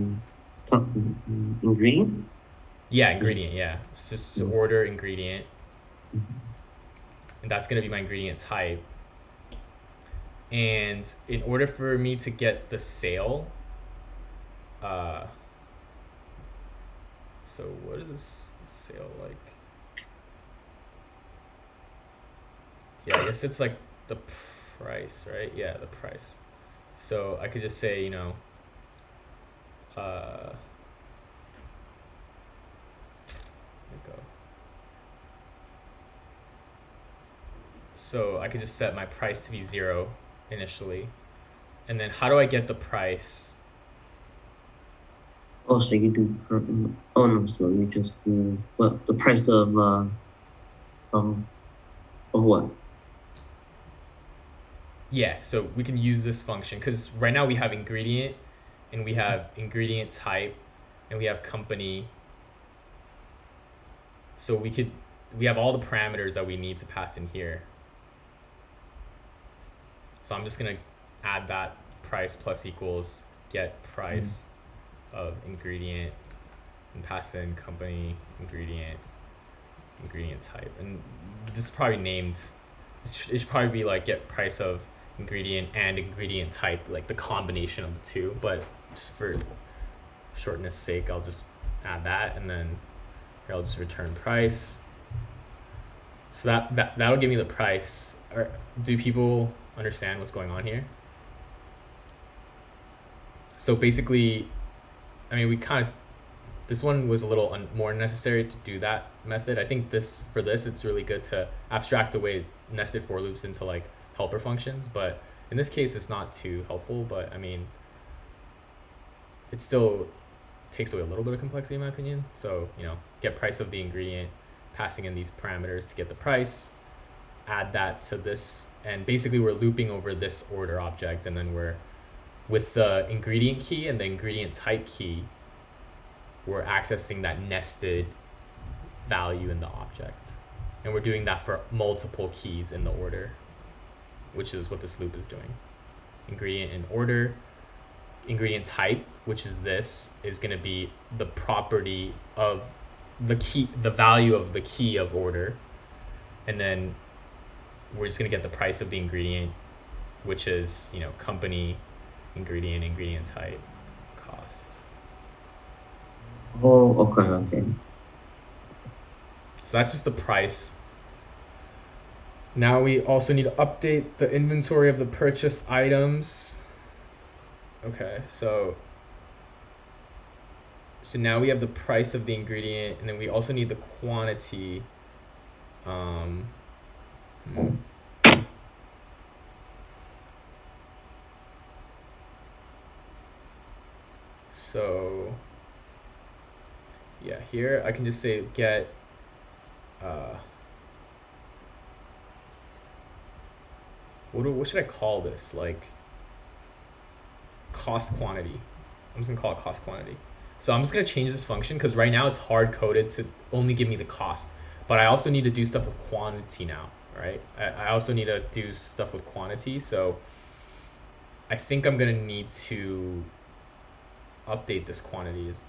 Ingredient. Yeah, ingredient. Yeah, it's just order ingredient, and that's gonna be my ingredient type. And in order for me to get the sale, so what is sale like? Yeah, I guess it's like the price, right? Yeah, the price. So I could just say, you know, let me go. So I could just set my price to be 0 initially. And then how do I get the price? Oh, so you do, oh no, so you just do, well, the price of what? Yeah, so we can use this function because right now we have ingredient and we have ingredient type and we have company. So we have all the parameters that we need to pass in here. So I'm just gonna add that price plus equals get price of ingredient and pass in company ingredient type. And this is probably named, it should probably be like get price of ingredient and ingredient type, like the combination of the two, but just for shortness sake I'll just add that, and then here I'll just return price. So that'll give me the price, do people understand what's going on here? So basically, I mean, this one was a little more necessary to do that method. I think for this, it's really good to abstract away nested for loops into like helper functions. But in this case, it's not too helpful. But I mean, it still takes away a little bit of complexity in my opinion. So, get price of the ingredient, passing in these parameters to get the price, add that to this, and basically we're looping over this order object, and then we're with the ingredient key and the ingredient type key, we're accessing that nested value in the object. And we're doing that for multiple keys in the order, which is what this loop is doing. Ingredient in order, ingredient type, which is this, is going to be the property of the key, the value of the key of order. And then we're just going to get the price of the ingredient, which is, company, ingredient type, cost. Oh, okay. So that's just the price. Now we also need to update the inventory of the purchased items. Okay, so now we have the price of the ingredient, and then we also need the quantity. So yeah, here I can just say get what should I call this? Like cost quantity. I'm just gonna call it cost quantity. So I'm just gonna change this function because right now it's hard coded to only give me the cost, but I also need to do stuff with quantity now, right? I also need to do stuff with quantity. So I think I'm gonna need to update this quantity. Is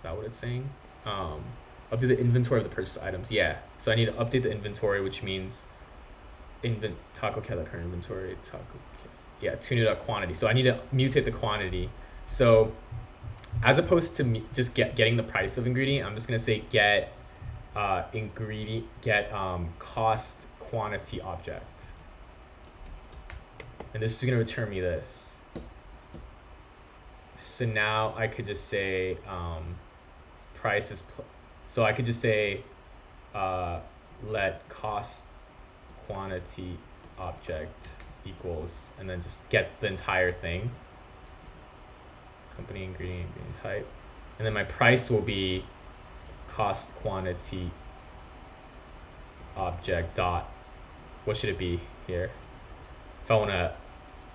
that what it's saying? Update the inventory of the purchased items. Yeah. So I need to update the inventory, which means taco kettle current inventory tune it up quantity. So I need to mutate the quantity. So as opposed to just getting the price of ingredient, I'm just gonna say get cost quantity object, and this is gonna return me this. So now I could just say price is so I could just say let cost quantity object equals, and then just get the entire thing, company, ingredient type, and then my price will be cost quantity object dot, what should it be here? If I want to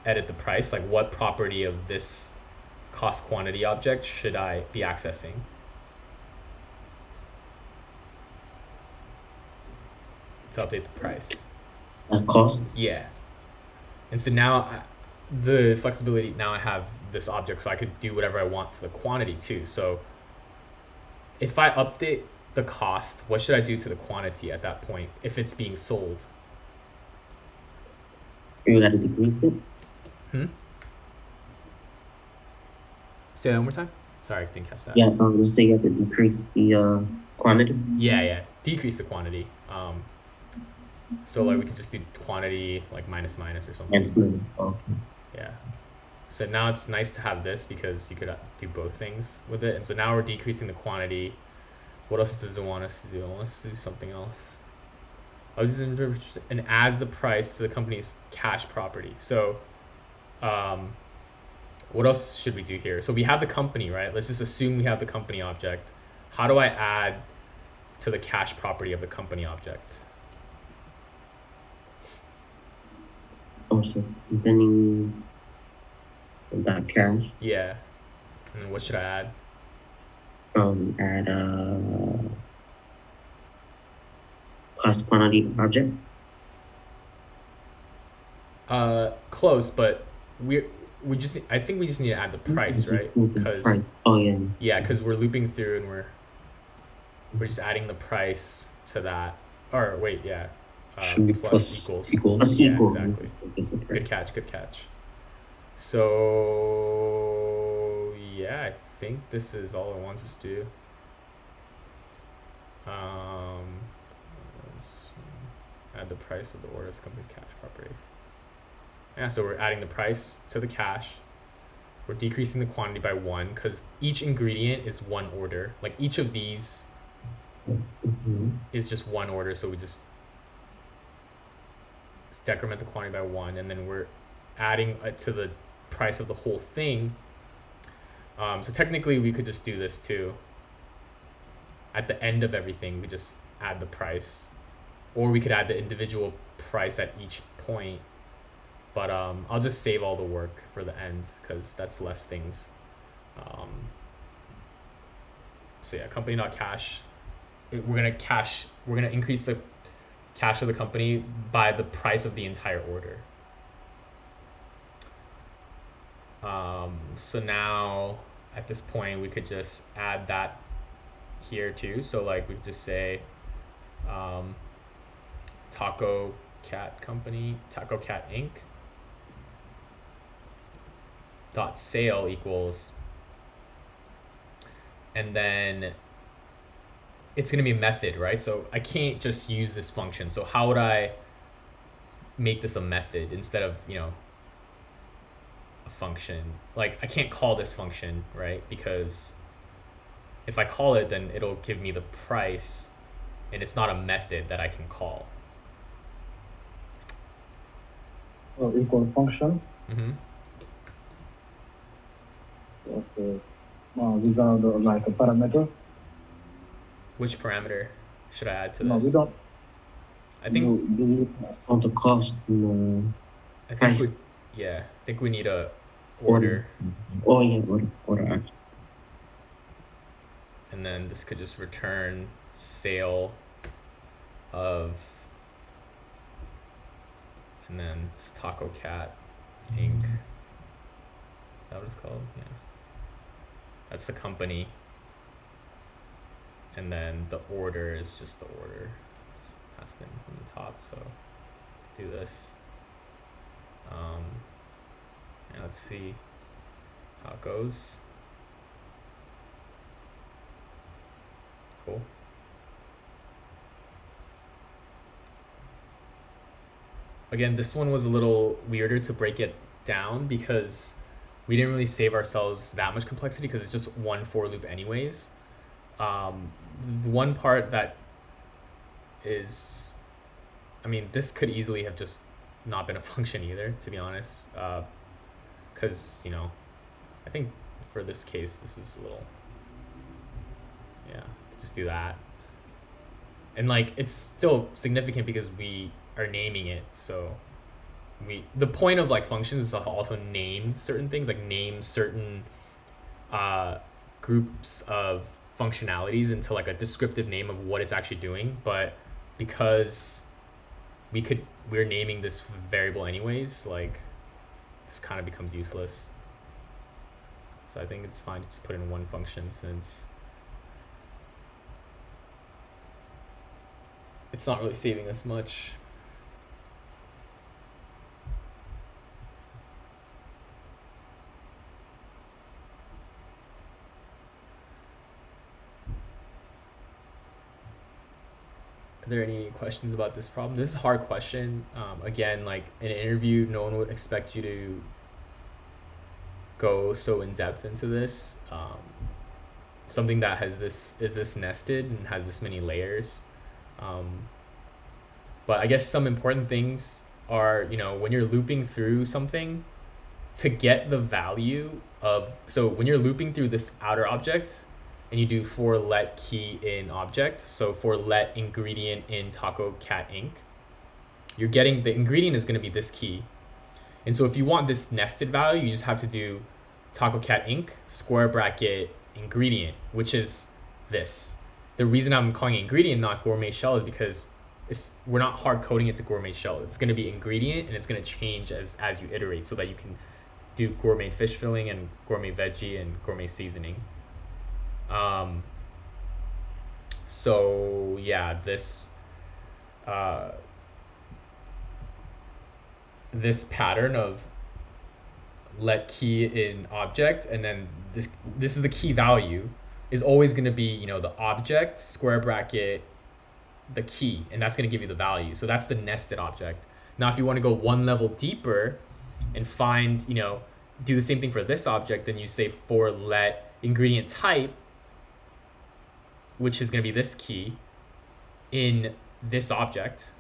edit the price, like what property of this cost quantity object should I be accessing? To update the price. Cost? Yeah. And so now the flexibility, now I have this object, so I could do whatever I want to the quantity too. So if I update the cost, what should I do to the quantity at that point if it's being sold? You gotta decrease it? Say that one more time? Sorry, I didn't catch that. Yeah, so you have to decrease the quantity? Yeah. Decrease the quantity. So like we could just do quantity like minus or something. Minus. Okay. Yeah. So now it's nice to have this because you could do both things with it. And so now we're decreasing the quantity. What else does it want us to do? It wants us to do something else. And adds the price to the company's cash property. So what else should we do here? So we have the company, right? Let's just assume we have the company object. How do I add to the cash property of the company object? Also, depending on that cash. Yeah. And what should I add? Add cost quantity object. Close, but I think we just need to add the price, right? Because because we're looping through and we're just adding the price to that. Or wait, yeah. Should be plus equals. Yeah, exactly. Good catch. So yeah, I think this is all it wants us to do. Add the price of the order as the company's cash property. Yeah, so we're adding the price to the cash. We're decreasing the quantity by 1 because each ingredient is 1 order. Like each of these is just 1 order, so we just decrement the quantity by 1, and then we're adding it to the price of the whole thing. So technically we could just do this too. At the end of everything, we just add the price, or we could add the individual price at each point. But I'll just save all the work for the end because that's less things. So yeah, company.cash. We're gonna increase the cash of the company by the price of the entire order. So now at this point we could just add that here too. So like we could just say Taco Cat Company, Taco Cat Inc. dot sale equals, and then it's gonna be a method, right? So I can't just use this function. So how would I make this a method instead of, a function? Like I can't call this function, right? Because if I call it, then it'll give me the price, and it's not a method that I can call. So equal function. Mm-hmm. Okay. These are like a parameter. Which parameter should I add to No, this? we don't. I think On the cost. I think price. I think we need a order, Oh yeah, order. and then this could just return sale of, and then it's Taco Cat Inc. Is that what it's called? Yeah. That's the company. And then the order is just the order. It's passed in from the top, so do this. And let's see how it goes. Cool. Again, this one was a little weirder to break it down because we didn't really save ourselves that much complexity because it's just one for loop anyways. The one part that is, this could easily have just not been a function either, to be honest. Because, I think for this case, this is a little, just do that. And like, it's still significant because we are naming it. So the point of like functions is to also name certain things, like name certain groups of functionalities into like a descriptive name of what it's actually doing. But because we're naming this variable anyways, like this kind of becomes useless. So I think it's fine to just put in one function since it's not really saving us much. Are there any questions about this problem? This is a hard question. Again, like in an interview, no one would expect you to go so in depth into this. Something that is this nested and has this many layers. But I guess some important things are, when you're looping through something to get the value of, so when you're looping through this outer object and you do for let key in object, so for let ingredient in Taco Cat Inc., you're getting the ingredient is going to be this key. And so if you want this nested value, you just have to do Taco Cat Inc. square bracket ingredient, which is this. The reason I'm calling it ingredient, not gourmet shell, is because we're not hard coding it to gourmet shell. It's going to be ingredient, and it's going to change as you iterate, so that you can do gourmet fish filling and gourmet veggie and gourmet seasoning. So yeah, this pattern of let key in object, and then this is the key value, is always going to be, the object square bracket the key, and that's going to give you the value. So that's the nested object. Now, if you want to go one level deeper and find, do the same thing for this object, then you say for let ingredient type, which is going to be this key, in this object,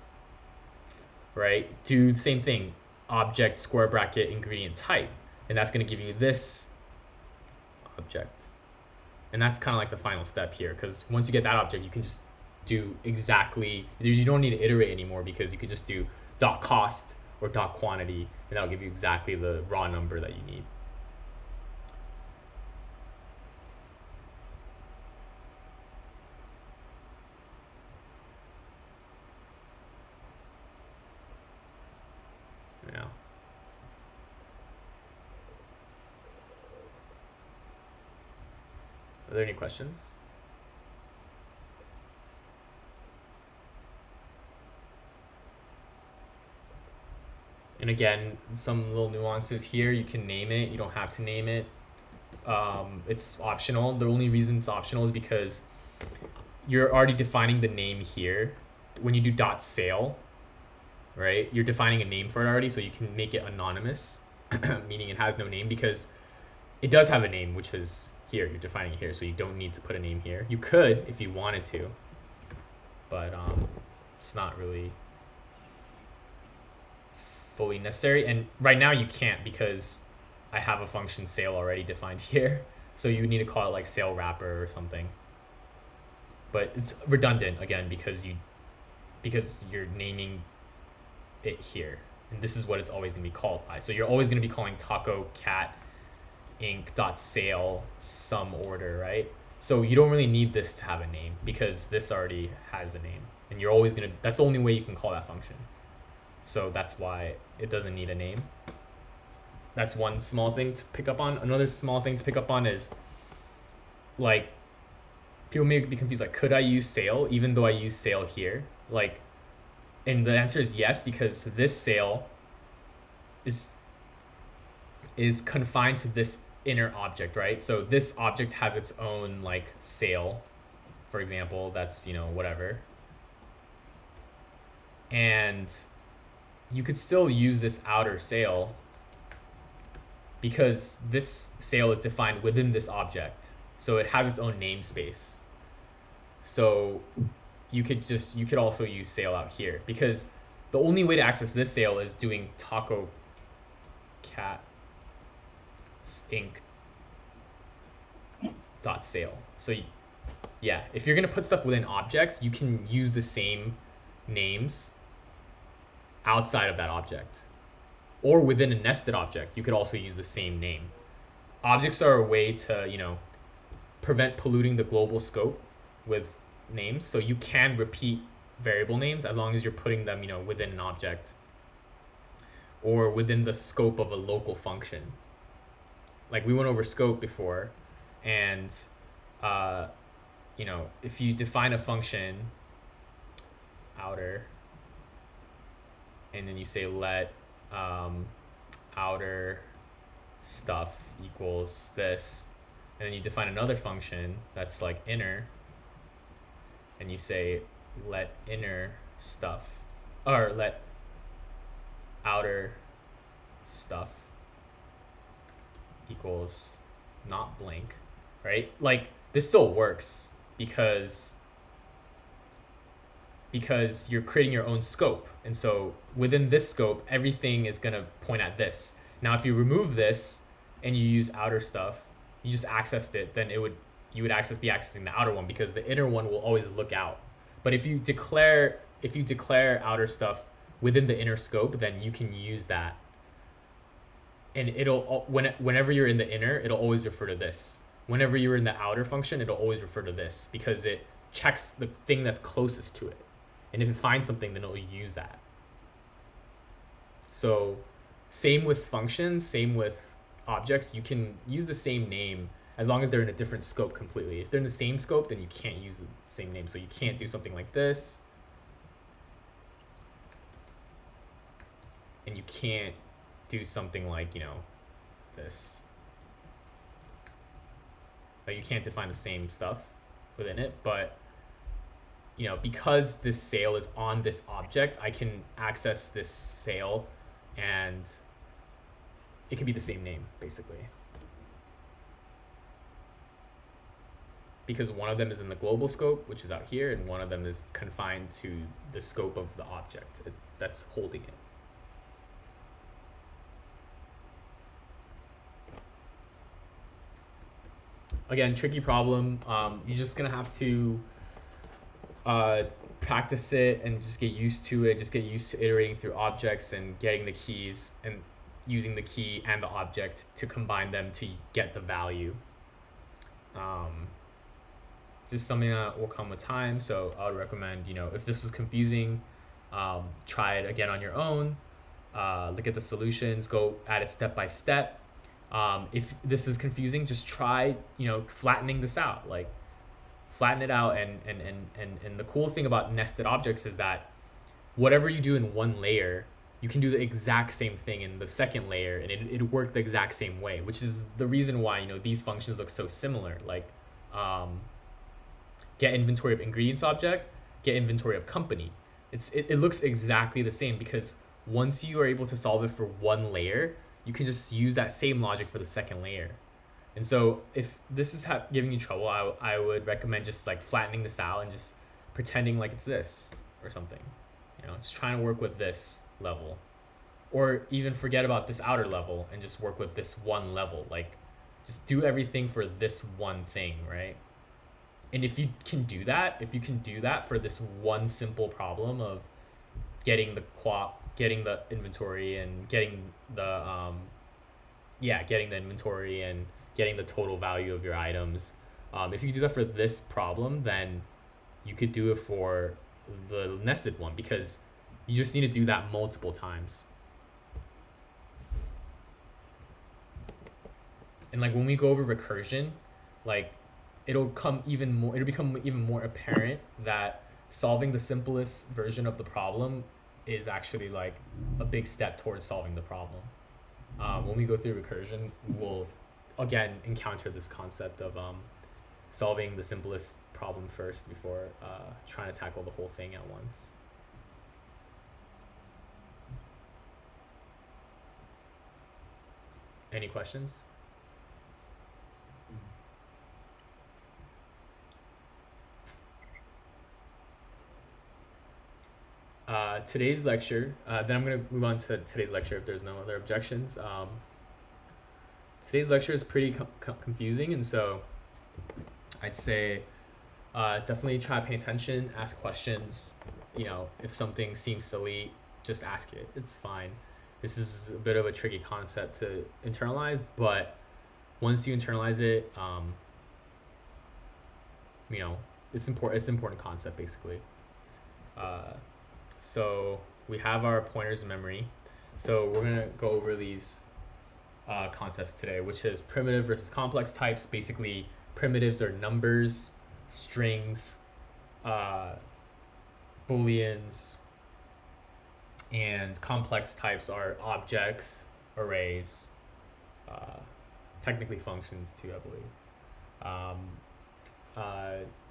right? Do the same thing, object square bracket ingredient type, and that's going to give you this object. And that's kind of like the final step here, because once you get that object, you can just do exactly, you don't need to iterate anymore, because you could just do dot cost or dot quantity, and that'll give you exactly the raw number that you need. Yeah. Are there any questions? And again, some little nuances here. You can name it. You don't have to name it. It's optional. The only reason it's optional is because you're already defining the name here. When you do dot sale, right, you're defining a name for it already, so you can make it anonymous, meaning it has no name, because it does have a name, which is here. You're defining it here, so you don't need to put a name here. You could if you wanted to, but it's not really fully necessary. And right now you can't, because I have a function sale already defined here, so you need to call it like sale wrapper or something. But it's redundant again, because you're naming it here, and this is what it's always going to be called by. So you're always going to be calling taco cat inc dot sale some order, right? So you don't really need this to have a name, because this already has a name, and you're always going to, that's the only way you can call that function. So that's why it doesn't need a name. That's one small thing to pick up on. Another small thing to pick up on is, like, people may be confused, like, could I use sale even though I use sale here? Like, and the answer is yes, because this sale is confined to this inner object, right? So this object has its own, like, sale, for example, that's, whatever. And you could still use this outer sale, because this sale is defined within this object, so it has its own namespace. So you could also use sale out here, because the only way to access this sale is doing taco cat inc dot sale. So yeah, if you're gonna put stuff within objects, you can use the same names outside of that object, or within a nested object you could also use the same name. Objects are a way to prevent polluting the global scope with names, so you can repeat variable names as long as you're putting them within an object or within the scope of a local function. Like, we went over scope before, and if you define a function outer, and then you say let outer stuff equals this, and then you define another function that's like inner, and you say let inner stuff, or let outer stuff equals not blank, right? Like, this still works, because you're creating your own scope, and so within this scope everything is going to point at this. Now if you remove this and you use outer stuff, you just accessed it, then you would be accessing the outer one, because the inner one will always look out. But if you declare outer stuff within the inner scope, then you can use that, and it'll whenever you're in the inner, it'll always refer to this. Whenever you're in the outer function, it'll always refer to this, because it checks the thing that's closest to it. And if it finds something, then it'll use that. So same with functions, same with objects. You can use the same name as long as they're in a different scope completely. If they're in the same scope, then you can't use the same name. So you can't do something like this, and you can't do something like, this. Like, you can't define the same stuff within it, but because this sale is on this object, I can access this sale and it could be the same name basically. Because one of them is in the global scope, which is out here, and one of them is confined to the scope of the object that's holding it. Again, tricky problem. You're just gonna have to practice it and just get used to it. Just get used to iterating through objects and getting the keys and using the key and the object to combine them to get the value. Just something that will come with time. So I would recommend, if this was confusing, try it again on your own. Look at the solutions, go at it step by step. If this is confusing, just try, flattening this out, like flatten it out. And the cool thing about nested objects is that whatever you do in one layer, you can do the exact same thing in the second layer and it work the exact same way, which is the reason why, these functions look so similar. Like, get inventory of ingredients object, get inventory of company. It looks exactly the same because once you are able to solve it for one layer, you can just use that same logic for the second layer. And so if this is giving you trouble, I would recommend just like flattening this out and just pretending like it's this or something. Just trying to work with this level, or even forget about this outer level and just work with this one level. Like, just do everything for this one thing, right? And if you can do that for this one simple problem of getting the inventory and getting the inventory and getting the total value of your items, if you do that for this problem, then you could do it for the nested one, because you just need to do that multiple times. And like when we go over recursion, like it'll become even more apparent that solving the simplest version of the problem is actually like a big step towards solving the problem. When we go through recursion, we'll again encounter this concept of solving the simplest problem first before trying to tackle the whole thing at once. Any questions? Today's lecture, then I'm going to move on to today's lecture if there's no other objections. Today's lecture is pretty confusing, and so I'd say definitely try to pay attention, ask questions. If something seems silly, just ask it. It's fine. This is a bit of a tricky concept to internalize, but once you internalize it, it's important. It's an important concept, basically. So we have our pointers in memory. So we're gonna go over these concepts today, which is primitive versus complex types. Basically, primitives are numbers, strings, booleans, and complex types are objects, arrays, technically functions too, I believe.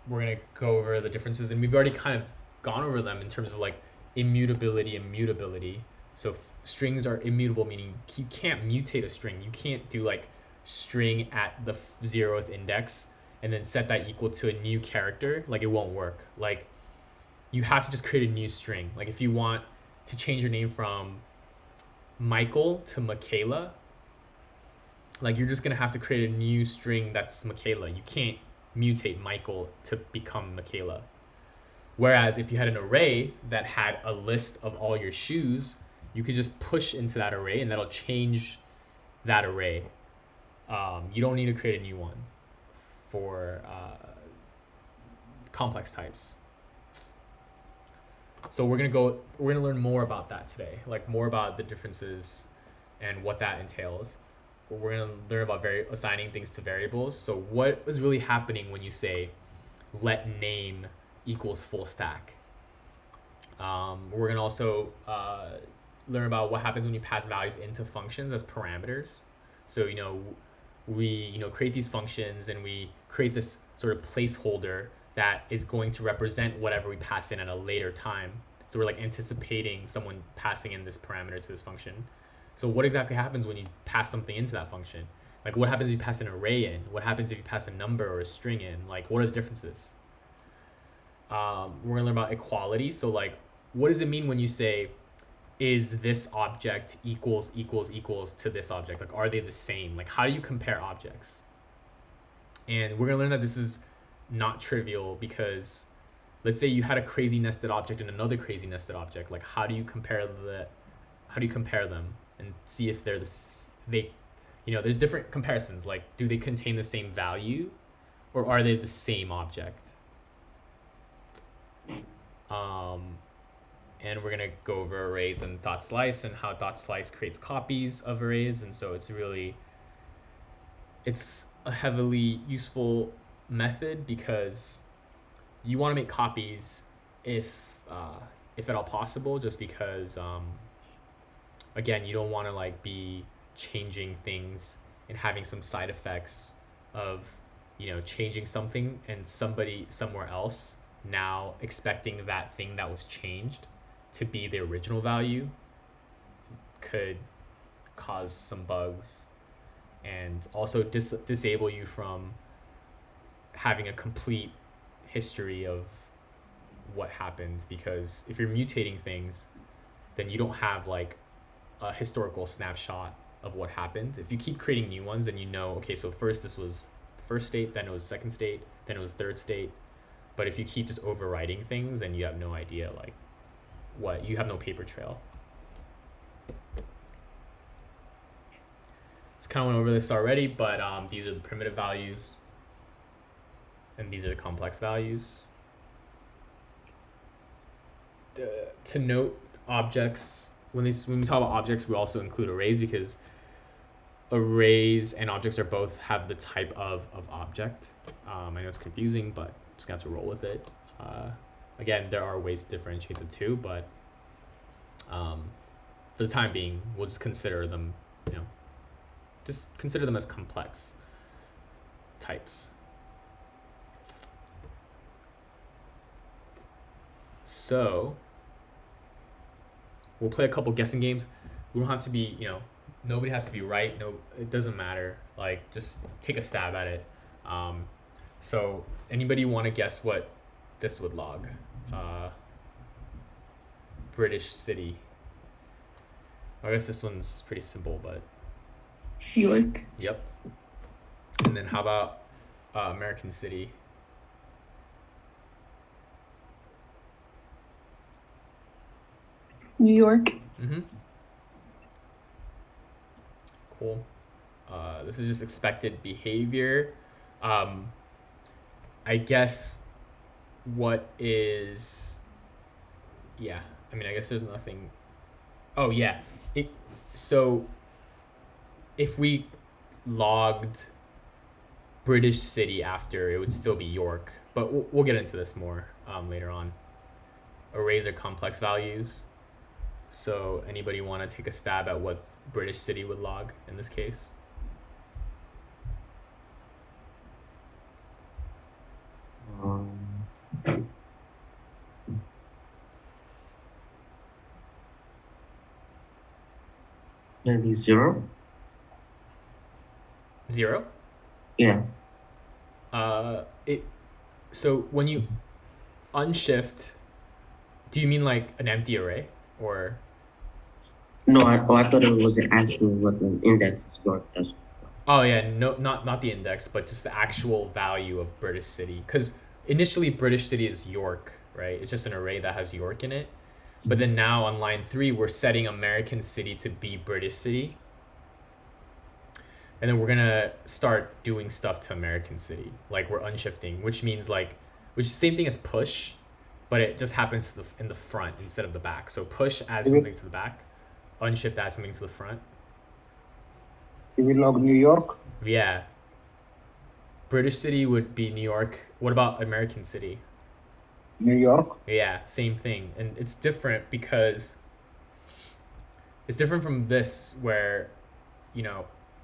We're gonna go over the differences, and we've already kind of gone over them in terms of like immutability and mutability. So strings are immutable, meaning you can't mutate a string. You can't do like string at the 0th index and then set that equal to a new character. Like, it won't work. Like, you have to just create a new string. Like, if you want to change your name from Michael to Michaela, like, you're just gonna have to create a new string that's Michaela. You can't mutate Michael to become Michaela. Whereas if you had an array that had a list of all your shoes, you could just push into that array and that'll change that array. You don't need to create a new one for complex types. So we're gonna learn more about that today, like more about the differences and what that entails. We're gonna learn about assigning things to variables. So what is really happening when you say let name equals full stack? We're gonna also learn about what happens when you pass values into functions as parameters. So we create these functions and we create this sort of placeholder that is going to represent whatever we pass in at a later time. So we're like anticipating someone passing in this parameter to this function. So what exactly happens when you pass something into that function? Like what happens if you pass an array in? What happens if you pass a number or a string in? Like what are the differences? We're gonna learn about equality. So like, what does it mean when you say, is this object equals to this object? Like, are they the same? Like, how do you compare objects? And we're gonna learn that this is not trivial because let's say you had a crazy nested object and another crazy nested object. Like, how do you compare them and see if there's different comparisons. Like, do they contain the same value or are they the same object? And we're gonna go over arrays and dot slice and how dot slice creates copies of arrays. And so it's a heavily useful method because you want to make copies if at all possible, just because again, you don't want to like be changing things and having some side effects of changing something and somebody somewhere else now expecting that thing that was changed to be the original value could cause some bugs and also disable you from having a complete history of what happened, because if you're mutating things then you don't have like a historical snapshot of what happened. If you keep creating new ones, then okay, so first this was the first state, then it was second state, then it was third state. But if you keep just overwriting things, then you have no idea you have no paper trail. So kind of went over this already, but these are the primitive values and these are the complex values. To note objects, when we talk about objects, we also include arrays because arrays and objects have the type of object. I know it's confusing, but just gonna have to roll with it. Again, there are ways to differentiate the two, but for the time being, we'll just consider them, as complex types. So we'll play a couple guessing games. We don't have to be, nobody has to be right. No, it doesn't matter. Like, just take a stab at it. So anybody want to guess what this would log? British city. I guess this one's pretty simple, but York. Yep. And then how about American city? New York. Mm-hmm. Cool. This is just expected behavior. I guess what is... Yeah, I mean, I guess there's nothing... Oh, yeah. So if we logged British city after, it would still be York. But we'll get into this more later on. Arrays are complex values. So anybody want to take a stab at what British city would log in this case? Maybe 0. 0? Yeah. So when you unshift, do you mean like an empty array or? No, I thought it was asking what the index is York does. Oh yeah, no, not the index, but just the actual value of British city. Because initially British city is York, right? It's just an array that has York in it. But then now on line 3, we're setting American city to be British city. And then we're gonna start doing stuff to American city. Like we're unshifting, which is the same thing as push, but it just happens in the front instead of the back. So push adds something to the back, unshift adds something to the front. You will log New York. Yeah. British city would be New York. What about American city? New York. Yeah, same thing. And it's different because it's different from this where,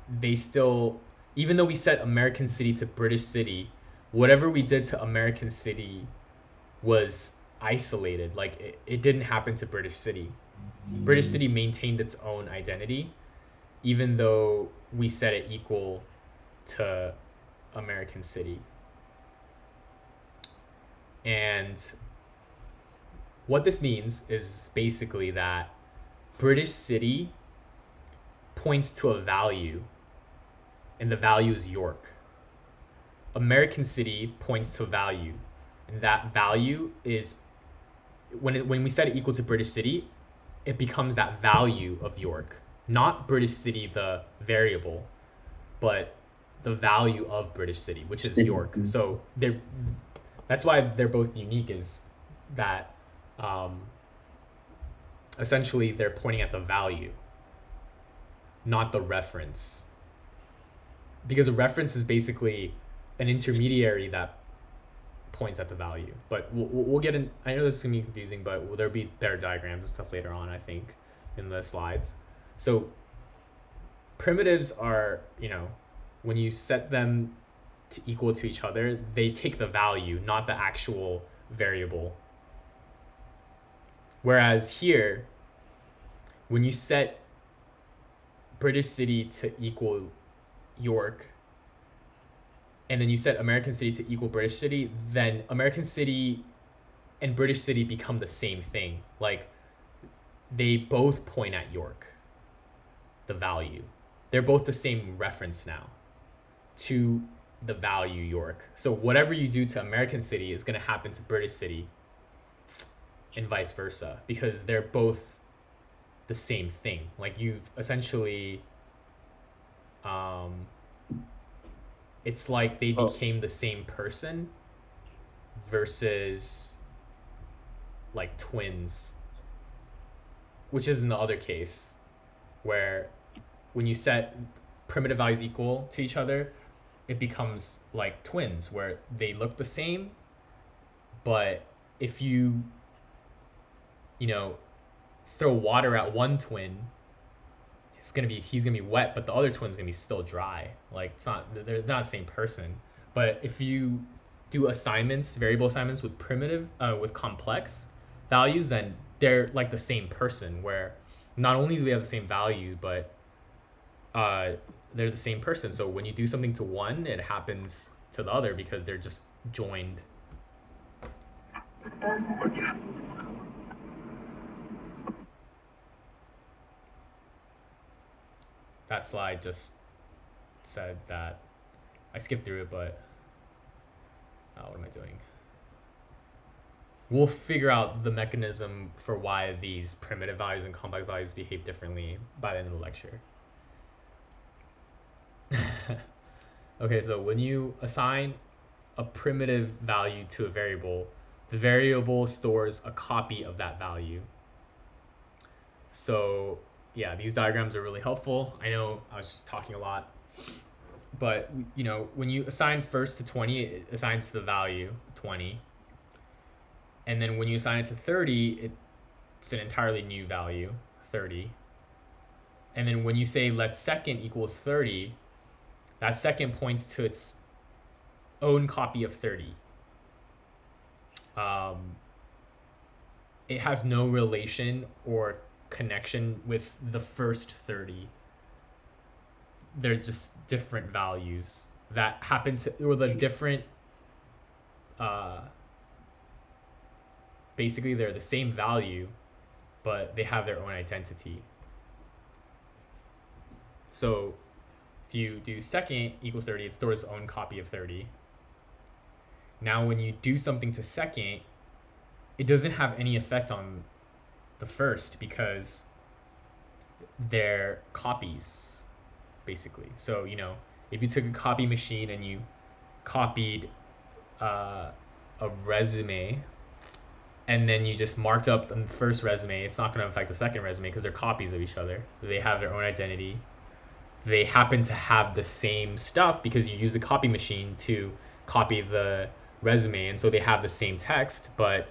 they still, even though we set American city to British city, whatever we did to American City was isolated. Like it didn't happen to British City. British City maintained its own identity, even though we set it equal to American City. And what this means is basically that British City points to a value, and the value is York. American City points to a value, and that value is when we set it equal to British City, it becomes that value of York, not British City the variable, but the value of British City, which is York. So that's why they're both unique, is that essentially they're pointing at the value, not the reference, because a reference is basically an intermediary that points at the value. But we'll get in. I know this is gonna be confusing, but there'll be better diagrams and stuff later on, I think, in the slides. So primitives are, when you set them to equal to each other, they take the value, not the actual variable. Whereas here, when you set British City to equal York, and then you set American City to equal British City, then American City and British City become the same thing. Like, they both point at York, the value. They're both the same reference now to the value York. So whatever you do to American City is going to happen to British City, and vice versa, because they're both the same thing. Like, you've essentially it's like they became the same person versus like twins, which is in the other case, where when you set primitive values equal to each other, it becomes like twins, where they look the same, but if you throw water at one twin, he's gonna be wet, but the other twin's gonna be still dry. Like, they're not the same person. But if you do variable assignments with with complex values, then they're like the same person, where not only do they have the same value, but they're the same person. So when you do something to one, it happens to the other because they're just joined. That slide just said that. I skipped through it, but what am I doing? We'll figure out the mechanism for why these primitive values and complex values behave differently by the end of the lecture. Okay, so when you assign a primitive value to a variable, the variable stores a copy of that value. So yeah, these diagrams are really helpful. I know I was just talking a lot, but when you assign first to 20, it assigns to the value 20. And then when you assign it to 30, it's an entirely new value, 30. And then when you say let second equals 30, that second points to its own copy of 30. It has no relation or connection with the first 30. They're just different values that happen to, or the different, basically they're the same value, but they have their own identity. So if you do second equals 30, it stores its own copy of 30. Now when you do something to second, it doesn't have any effect on the first because they're copies, basically. So if you took a copy machine and you copied a resume, and then you just marked up the first resume, it's not going to affect the second resume because they're copies of each other. They have their own identity. They happen to have the same stuff because you use the copy machine to copy the resume, and so they have the same text, but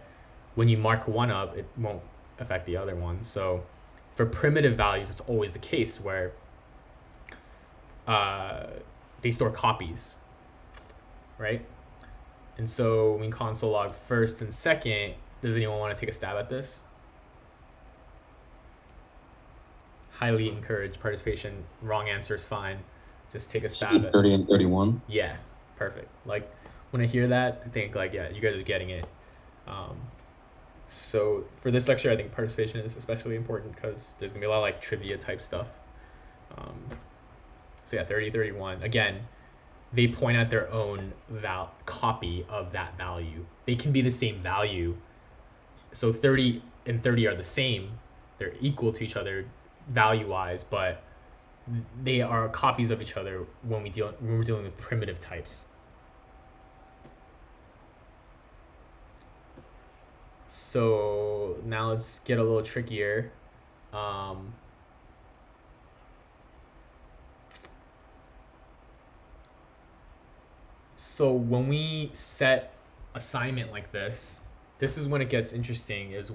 when you mark one up, it won't affect the other one. So for primitive values, it's always the case where they store copies, right? And so we can console log first and second. Does anyone want to take a stab at this? Highly encourage participation. Wrong answer is fine. Just take a stab at 30 and 31. Yeah, perfect. Like when I hear that, I think like, yeah, you guys are getting it. So for this lecture, I think participation is especially important because there's gonna be a lot of like trivia type stuff. So yeah, 30, 31. Again, they point at their own copy of that value. They can be the same value. So 30 and 30 are the same. They're equal to each other value-wise, but they are copies of each other when we're dealing with primitive types. So now let's get a little trickier. So when we set assignment like this is when it gets interesting, this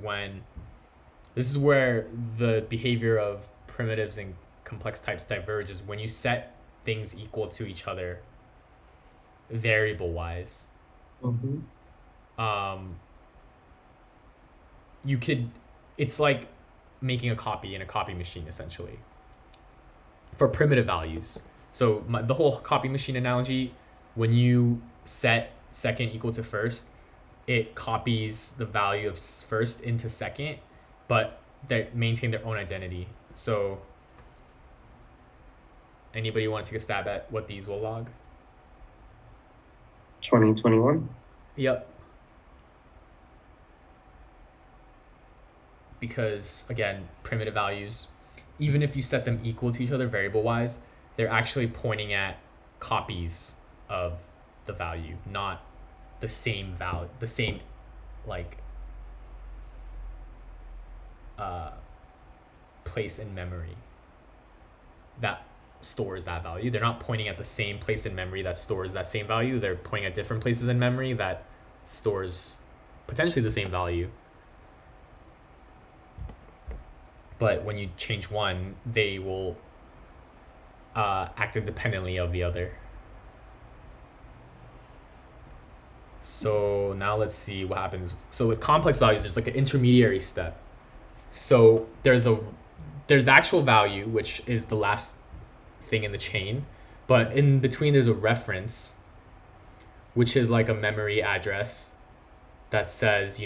is where the behavior of primitives and complex types diverges, when you set things equal to each other variable wise. It's like making a copy in a copy machine essentially for primitive values. So the whole copy machine analogy, when you set second equal to first, it copies the value of first into second, but they maintain their own identity. So anybody want to take a stab at what these will log? 2021. Yep. Because again, primitive values, even if you set them equal to each other variable wise, they're actually pointing at copies of the value, not the same value, the same like place in memory that stores that value. They're not pointing at the same place in memory that stores that same value. They're pointing at different places in memory that stores potentially the same value. But when you change one, they will act independently of the other. So now let's see what happens. So with complex values, there's like an intermediary step. So there's the actual value, which is the last thing in the chain, but in between there's a reference, which is like a memory address that says,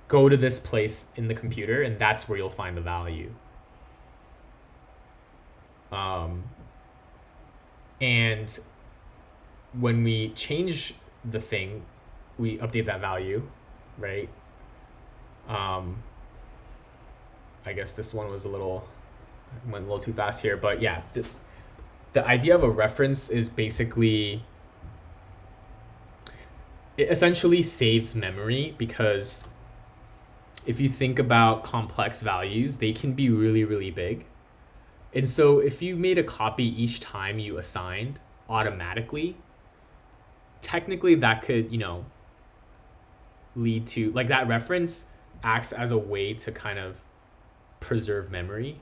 go to this place in the computer, and that's where you'll find the value. And when we change the thing, we update that value, right? I guess this one went a little too fast here, but yeah, the idea of a reference is basically, it essentially saves memory, because if you think about complex values, they can be really, really big. And so if you made a copy each time you assigned automatically, technically that could, lead to, like, that reference acts as a way to kind of preserve memory.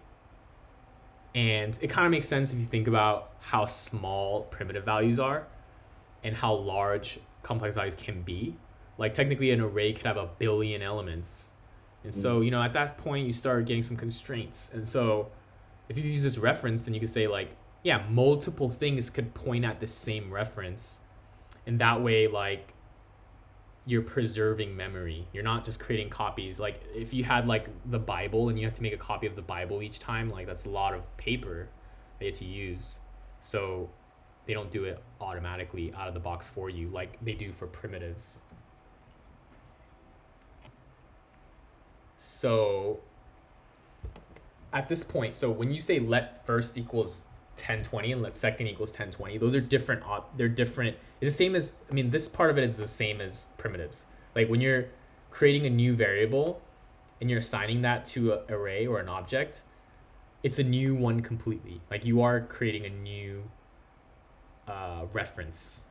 And it kind of makes sense if you think about how small primitive values are and how large complex values can be. Like technically an array could have 1 billion elements. And so, at that point you start getting some constraints. And so if you use this reference, then you could say like, yeah, multiple things could point at the same reference. And that way, like, you're preserving memory. You're not just creating copies. Like if you had like the Bible and you have to make a copy of the Bible each time, like that's a lot of paper that you have to use. So they don't do it automatically out of the box for you like they do for primitives. So at this point, so when you say let first equals 1020 and let second equals 1020, those are different. They're different. It's the same as, this part of it is the same as primitives. Like when you're creating a new variable and you're assigning that to an array or an object, it's a new one completely. Like you are creating a new reference,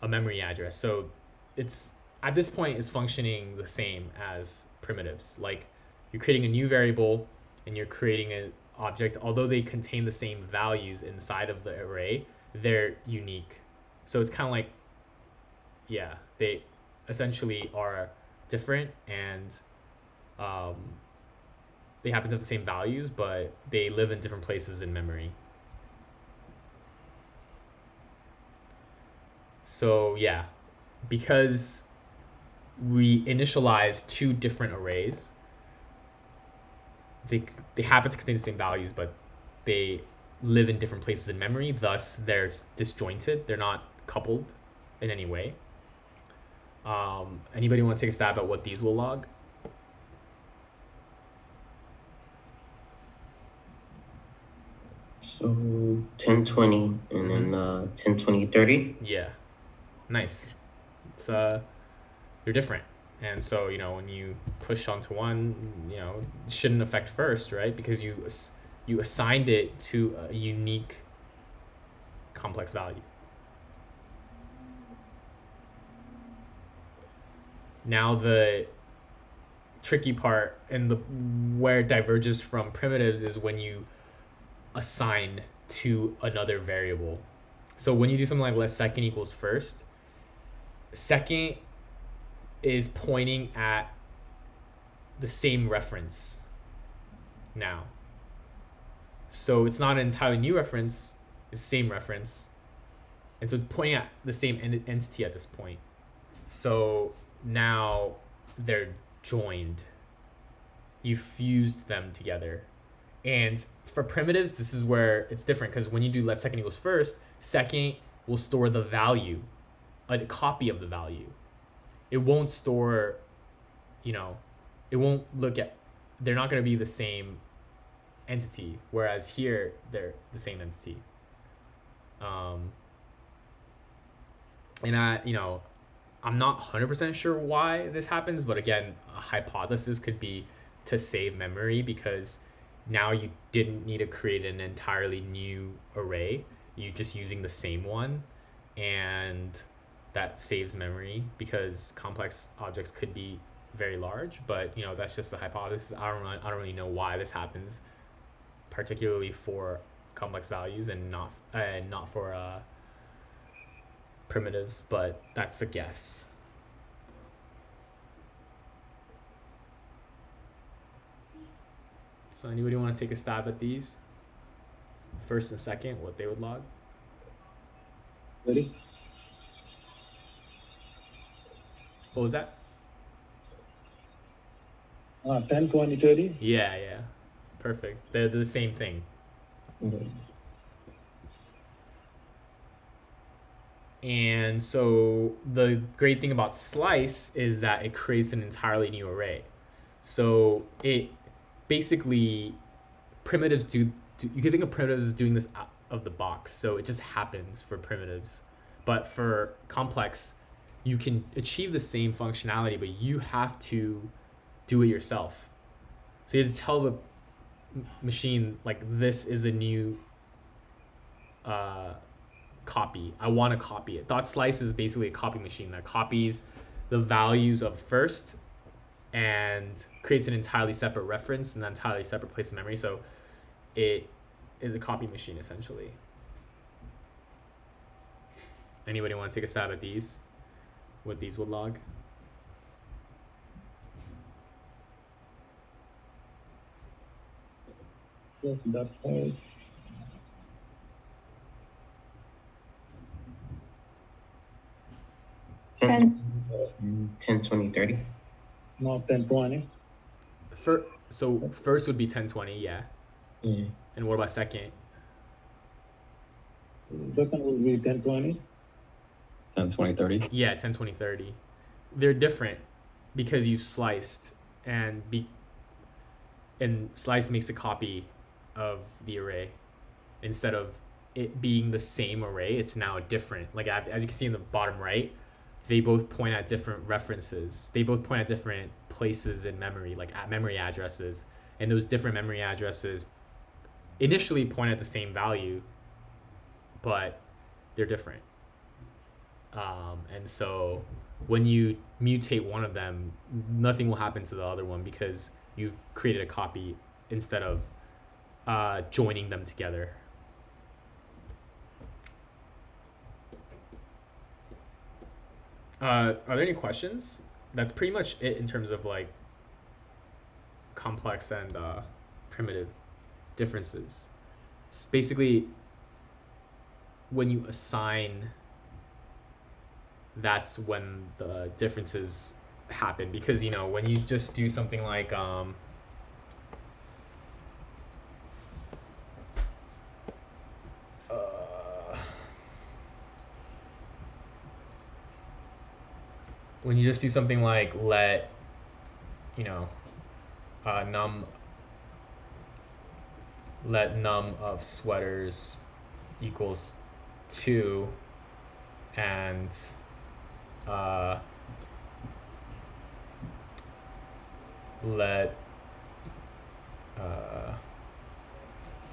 a memory address. So it's, at this point, it's functioning the same as primitives. Like you're creating a new variable and you're creating an object. Although they contain the same values inside of the array, they're unique. So it's kind of like, yeah, they essentially are different, and they happen to have the same values, but they live in different places in memory. So yeah, because we initialize two different arrays, they happen to contain the same values, but they live in different places in memory. Thus, they're disjointed. They're not coupled in any way. Anybody want to take a stab at what these will log? So 1020 and then 1020 30. Yeah, nice. It's they're different, and so when you push onto one, it shouldn't affect first, right? Because you assigned it to a unique complex value. Now the tricky part and where it diverges from primitives is when you assign to another variable. So when you do something like let second equals first, second is pointing at the same reference now. So it's not an entirely new reference, it's the same reference. And so it's pointing at the same entity at this point. So now they're joined. You fused them together. And for primitives, this is where it's different, because when you do let second equals first, second will store the value, a copy of the value. It won't store, it won't look at, they're not going to be the same entity, whereas here they're the same entity. And I'm not 100% sure why this happens, but again, a hypothesis could be to save memory, because now you didn't need to create an entirely new array. You're just using the same one, and that saves memory because complex objects could be very large. But that's just a hypothesis. I don't really know why this happens, particularly for complex values and not for primitives, but that's a guess. So anybody want to take a stab at these? First and second, what they would log? Ready? What was that? 10, 20, 30. Yeah. Perfect. They're the same thing. Okay. And so the great thing about slice is that it creates an entirely new array. So it basically, primitives do you can think of primitives as doing this out of the box. So it just happens for primitives. But for complex, you can achieve the same functionality, but you have to do it yourself. So you have to tell the machine, like, this is a new copy. I want to copy it. Dot slice is basically a copy machine that copies the values of first and creates an entirely separate reference and an entirely separate place in memory. So it is a copy machine, essentially. Anybody want to take a stab at these? What these would log? Yes, that's right. 10. 10, 20, 30. No, 10, 20. So first would be 1020, yeah. Yeah. And what about second? Second will be 10, 20. 10, 20, 30. Yeah, 10, 20, 30. They're different because you sliced, and slice makes a copy of the array. Instead of it being the same array, it's now different. Like, as you can see in the bottom right, they both point at different references. They both point at different places in memory, like at memory addresses. And those different memory addresses initially point at the same value, but they're different. And so when you mutate one of them, nothing will happen to the other one because you've created a copy instead of joining them together. Are there any questions? That's pretty much it in terms of like complex and primitive differences. It's basically when you assign, that's when the differences happen, because you know when you just do something like when you just do something like let, you know, num of sweaters equals 2, and let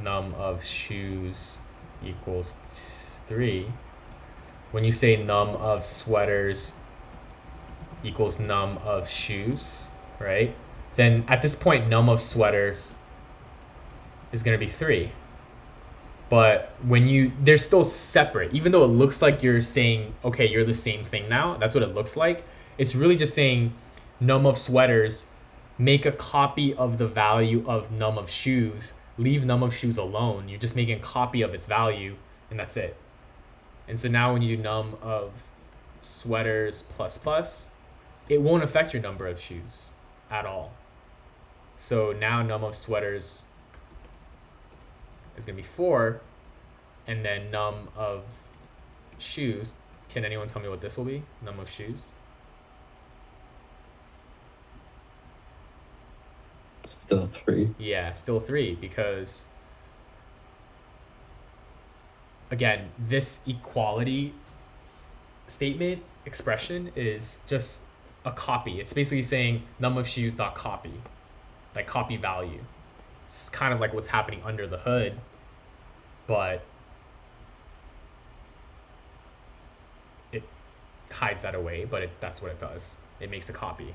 num of shoes equals 3. When you say num of sweaters equals num of shoes, right? Then at this point, num of sweaters is going to be 3. But when they're still separate, even though it looks like you're saying, okay, you're the same thing now, that's what it looks like. It's really just saying num of sweaters, make a copy of the value of num of shoes, leave num of shoes alone. You're just making a copy of its value, and that's it. And so now when you do num of sweaters plus plus, it won't affect your number of shoes at all. So now num of sweaters is going to be 4, and then num of shoes, can anyone tell me what this will be? Num of shoes? Still 3. Yeah, still 3, because again, this equality statement expression is just a copy. It's basically saying num of shoes dot copy, like copy value. It's kind of like what's happening under the hood, but it hides that away, but that's what it does. It makes a copy.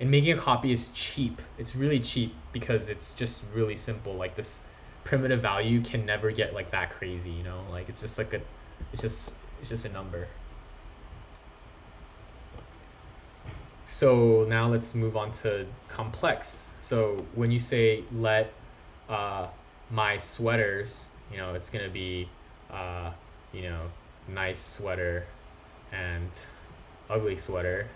And making a copy is cheap. It's really cheap because it's just really simple. Like this primitive value can never get like that crazy, you know? Like it's just like it's just a number. So now let's move on to complex. So when you say let my sweaters, you know, it's gonna be you know, nice sweater and ugly sweater.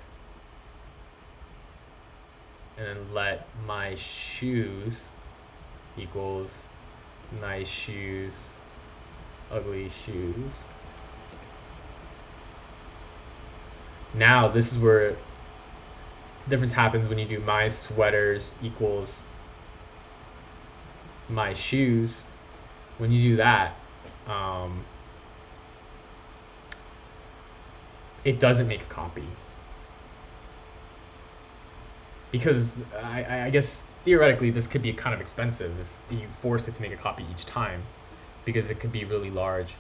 And then let my shoes equals nice shoes, ugly shoes. Now this is where the difference happens when you do my sweaters equals my shoes. When you do that, it doesn't make a copy. Because I guess theoretically this could be kind of expensive if you force it to make a copy each time, because it could be really large.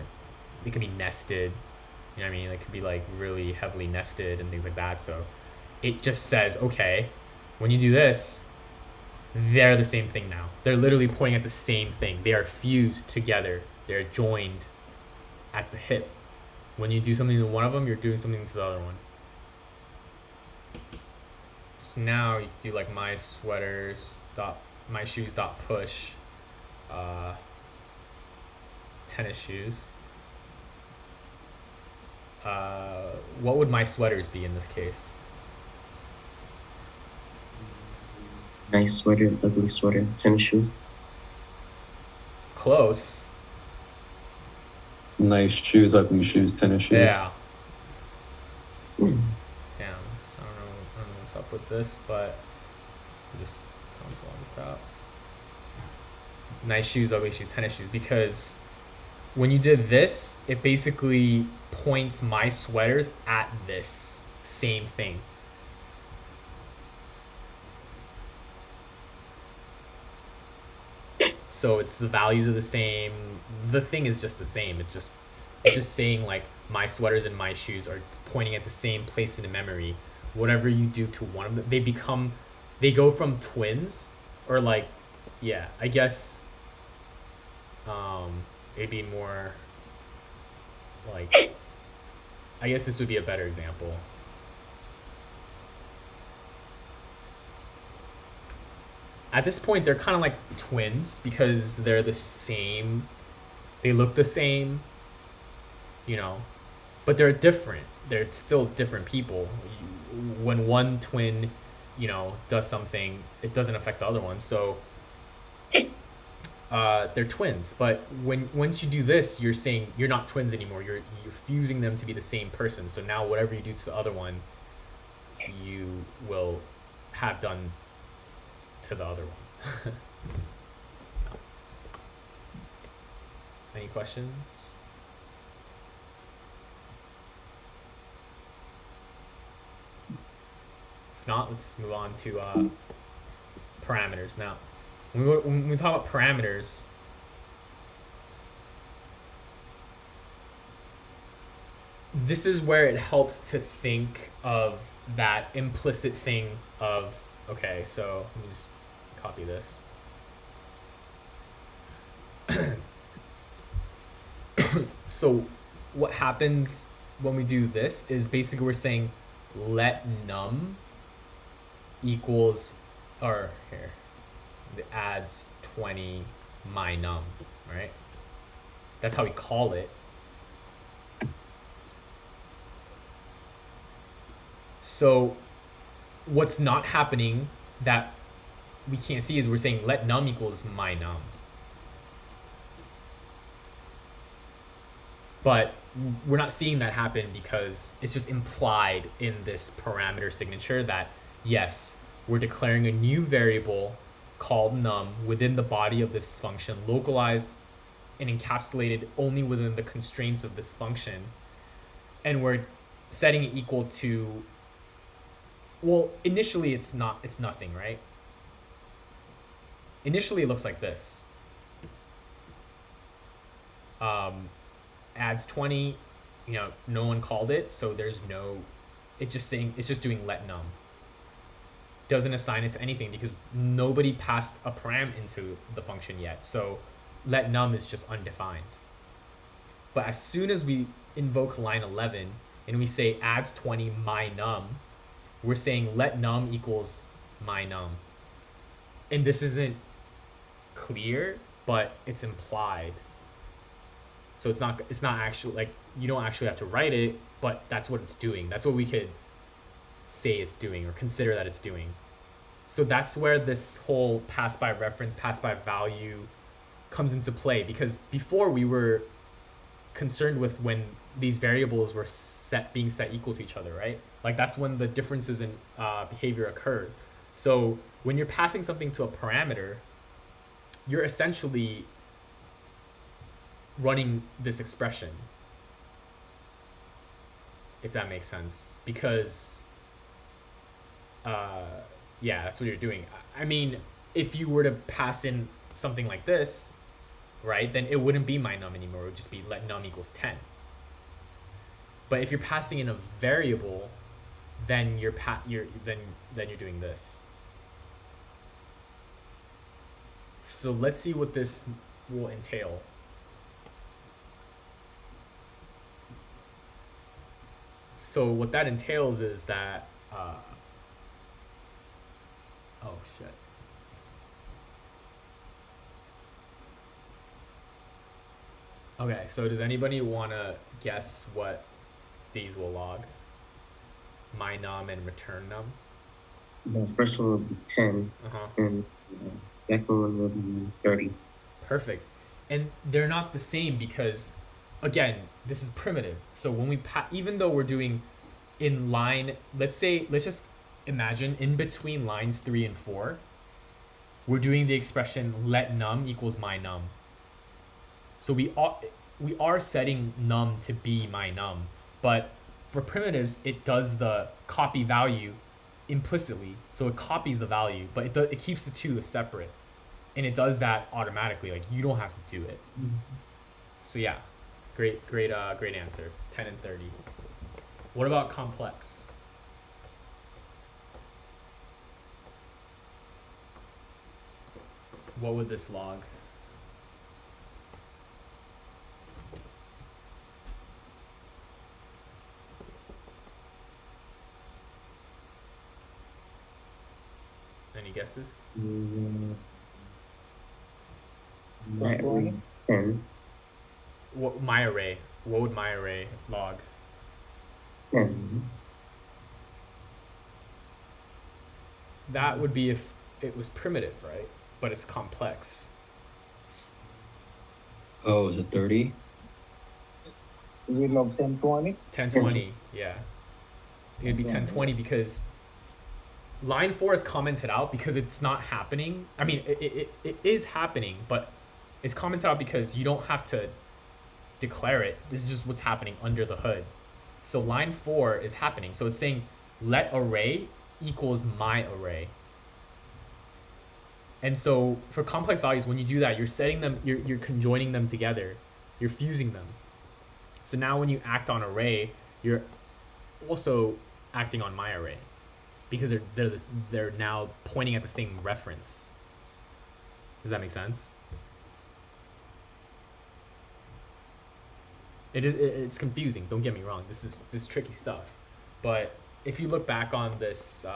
It could be nested, you know what I mean? It could be like really heavily nested and things like that. So it just says, okay, when you do this, they're the same thing now. They're literally pointing at the same thing. They are fused together. They're joined at the hip. When you do something to one of them, you're doing something to the other one. So now you can do like my sweaters dot my shoes dot push tennis shoes. What would my sweaters be in this case? Nice sweater, ugly sweater, tennis shoes. Close. Nice shoes, ugly shoes, tennis shoes. Yeah. Hmm. Damn. I don't know what's up with this, but I'll just console this out. Nice shoes, ugly shoes, tennis shoes. Because when you did this, it basically points my sweaters at this same thing. So it's the values are the same. The thing is just the same. It's just saying like my sweaters and my shoes are pointing at the same place in the memory. Whatever you do to one of them, they go from twins, or like, yeah, I guess it'd be more like, I guess this would be a better example. at this point they're kind of like twins because they're the same. They look the same, you know, but they're different. They're still different people. When one twin, you know, does something, it doesn't affect the other one. So they're twins. But once you do this, you're saying you're not twins anymore. You're fusing them to be the same person. So now whatever you do to the other one, you will have done to the other one. No. Any questions? If not, let's move on to parameters. Now, when we talk about parameters, this is where it helps to think of that implicit thing of, okay, so let me just copy this. So what happens when we do this is basically we're saying let num equals, or here, the adds 20 my num, right? That's how we call it. So what's not happening that we can't see is we're saying let num equals my num. But we're not seeing that happen because it's just implied in this parameter signature that, yes, we're declaring a new variable called num within the body of this function, localized and encapsulated only within the constraints of this function. And we're setting it equal to, well, initially it's nothing, right? Initially it looks like this. Adds 20, you know, no one called it, so there's no, it's just doing let num. Doesn't assign it to anything because nobody passed a param into the function yet. So let num is just undefined. But as soon as we invoke line 11 and we say adds 20 my num, we're saying let num equals my num. And this isn't clear, but it's implied. So it's not actually, like, you don't actually have to write it, but that's what it's doing. That's what we could say it's doing or consider that it's doing. So that's where this whole pass by reference, pass by value comes into play, because before we were concerned with when these variables were being set equal to each other, right? Like that's when the differences in behavior occurred. So when you're passing something to a parameter, you're essentially running this expression, if that makes sense, because yeah, that's what you're doing. I mean, if you were to pass in something like this, right, then it wouldn't be my num anymore. It would just be let num equals 10. But if you're passing in a variable, then you're doing this. So let's see what this will entail. So what that entails is that, oh shit. Okay, so does anybody want to guess what these will log? My num and return num? The first one will be 10, and the second one will be 30. Perfect. And they're not the same because, again, this is primitive. So when we even though we're doing in line, let's just imagine in between lines 3 and 4, we're doing the expression let num equals my num. So we are setting num to be my num, but for primitives it does the copy value implicitly. So it copies the value, but it keeps the two separate, and it does that automatically. Like you don't have to do it. So yeah, great answer. It's 10 and 30. What about complex? What would this log? Any guesses? That read 10. What my array? What would my array log? 10. That would be if it was primitive, right? But it's complex. Oh, is it 30? We log 1020. 1020, yeah. It would be 1020 because line 4 is commented out because it's not happening. I mean, it is happening, but it's commented out because you don't have to declare it. This is just what's happening under the hood. So line 4 is happening. So it's saying let array equals my array. And so for complex values, when you do that, you're setting them, you're conjoining them together. You're fusing them. So now when you act on array, you're also acting on my array because they're now pointing at the same reference. Does that make sense? It's confusing. Don't get me wrong. This is tricky stuff, but if you look back on this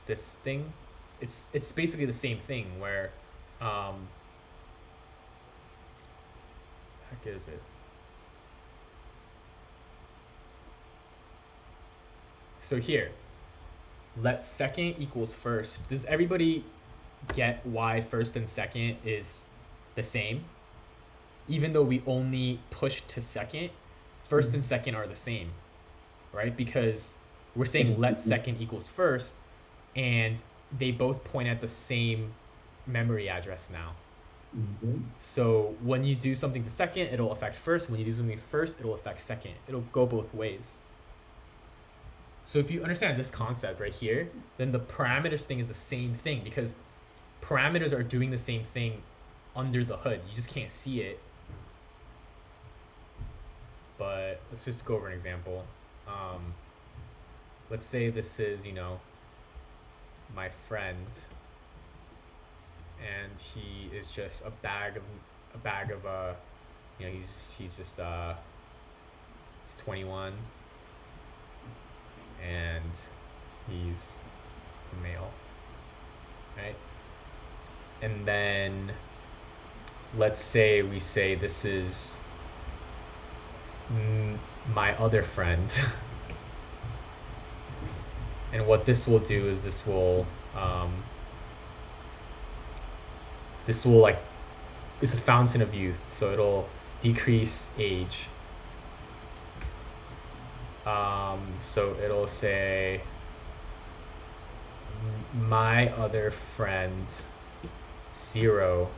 this thing, it's basically the same thing where heck is it? So here, let second equals first. Does everybody get why first and second is the same? Even though we only push to second, first and second are the same, right? Because we're saying let second equals first, and they both point at the same memory address now. So when you do something to second, it'll affect first. When you do something first, it'll affect second. It'll go both ways. So if you understand this concept right here, then the parameters thing is the same thing because parameters are doing the same thing under the hood. You just can't see it. But let's just go over an example. Let's say this is, my friend, and he is just a bag of he's just he's 21, and he's a male, right? And then let's say we say this is my other friend. And what this will do is this will like, it's a fountain of youth, so it'll decrease age. So it'll say my other friend 0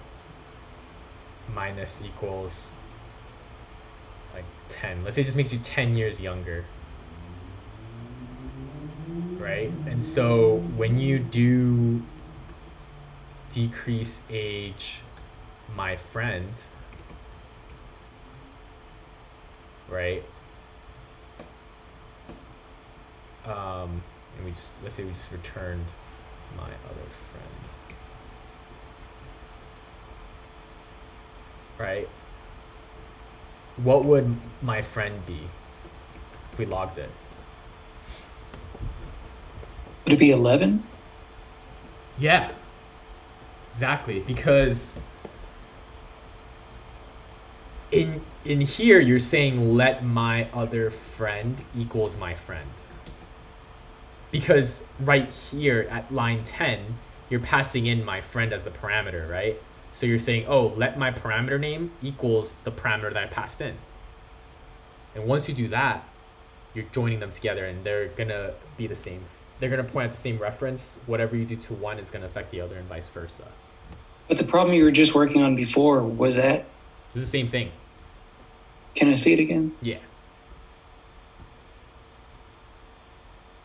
minus equals like 10. Let's say it just makes you 10 years younger. Right? And so when you do decrease age my friend, right? And let's say we just returned my other friend. Right? What would my friend be if we logged it? Would it be 11? Yeah, exactly. Because in here you're saying let my other friend equals my friend. Because right here at line 10, you're passing in my friend as the parameter, right? So you're saying, oh, let my parameter name equals the parameter that I passed in. And once you do that, you're joining them together, and they're gonna be the same. They're gonna point at the same reference. Whatever you do to one is gonna affect the other, and vice versa. But the problem you were just working on before was that. It's the same thing. Can I see it again? Yeah.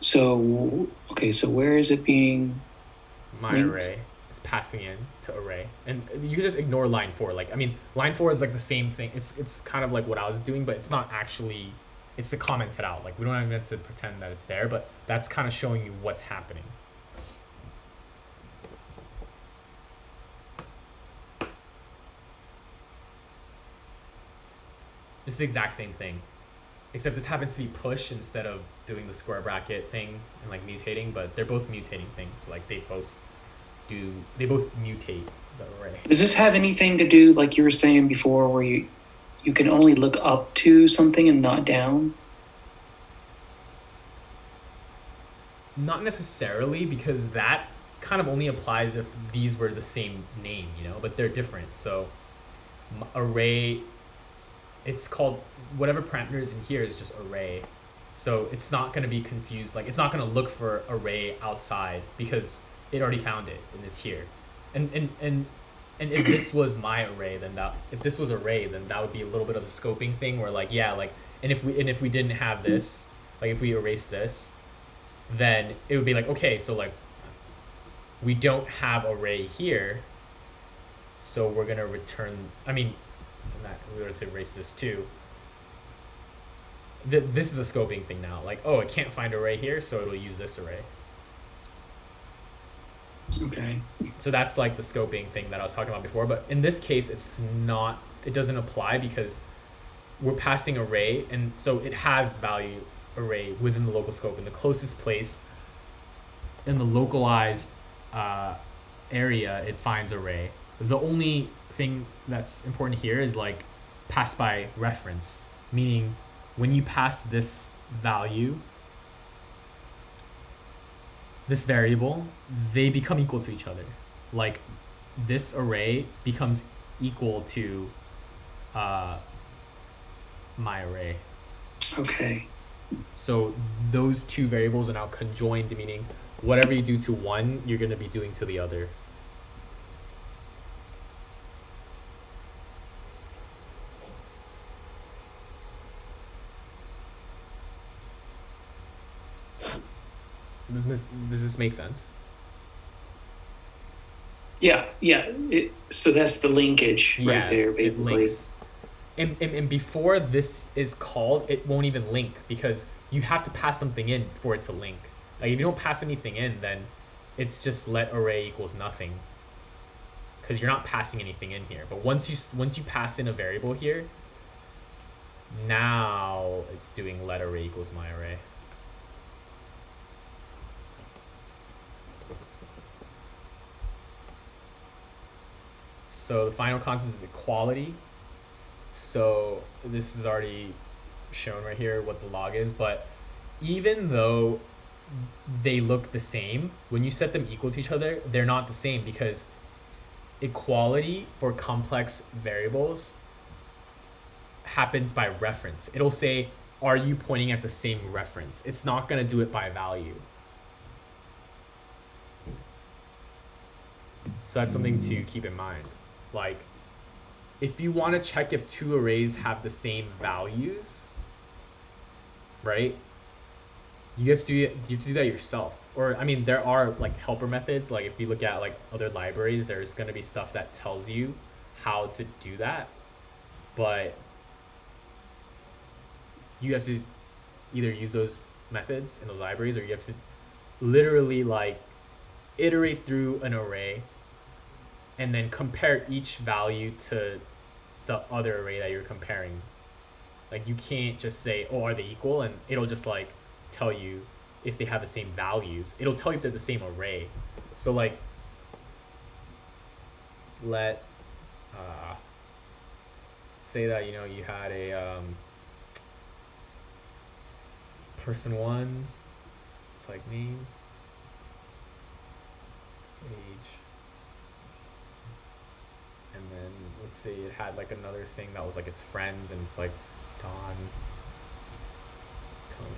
So, okay, so where is it being? My array is passing in to array, and you can just ignore line 4. Like, I mean, line 4 is like the same thing. It's kind of like what I was doing, but it's not actually. It's to comment it out. Like, we don't even have to pretend that it's there, but that's kind of showing you what's happening. It's the exact same thing. except this happens to be push instead of doing the square bracket thing and like mutating, but they're both mutating things. Like they both mutate the array. Does this have anything to do, like you were saying before, where you can only look up to something and not down? Not necessarily, because that kind of only applies if these were the same name, but they're different. So array, it's called, whatever parameter is in here is just array. So it's not going to be confused. Like it's not going to look for array outside because it already found it and it's here. And if this was my array, then that would be a little bit of a scoping thing where like, yeah, like, and if we didn't have this, like if we erase this, then it would be like, okay, so like we don't have array here, so we're gonna return, we were to erase this too. This is a scoping thing now. Like, oh, it can't find array here, so it'll use this array. Okay. So that's like the scoping thing that I was talking about before. But in this case, it doesn't apply because we're passing array, and so it has value array within the local scope in the closest place in the localized area. It finds array. The only thing that's important here is like pass by reference, meaning when you pass this value, this variable, they become equal to each other. Like this array becomes equal to my array. Okay. So those two variables are now conjoined, meaning whatever you do to one, you're going to be doing to the other. Does this make sense? Yeah. So that's the linkage right there, basically. It links. And before this is called, it won't even link because you have to pass something in for it to link. Like if you don't pass anything in, then it's just let array equals nothing because you're not passing anything in here. But once you pass in a variable here, now it's doing let array equals my array. So the final concept is equality. So this is already shown right here what the log is, but even though they look the same, when you set them equal to each other, they're not the same because equality for complex variables happens by reference. It'll say, are you pointing at the same reference? It's not going to do it by value. So that's something to keep in mind. Like, if you want to check if two arrays have the same values, right? You have to do that yourself. Or there are like helper methods. Like if you look at like other libraries, there's going to be stuff that tells you how to do that. But you have to either use those methods in those libraries, or you have to literally like iterate through an array and then compare each value to the other array that you're comparing. Like you can't just say, oh, are they equal? And it'll just like tell you if they have the same values. It'll tell you if they're the same array. So like let say that you had a person one, it's like name, age, and then let's say it had like another thing that was like its friends, and it's like Don, Tony,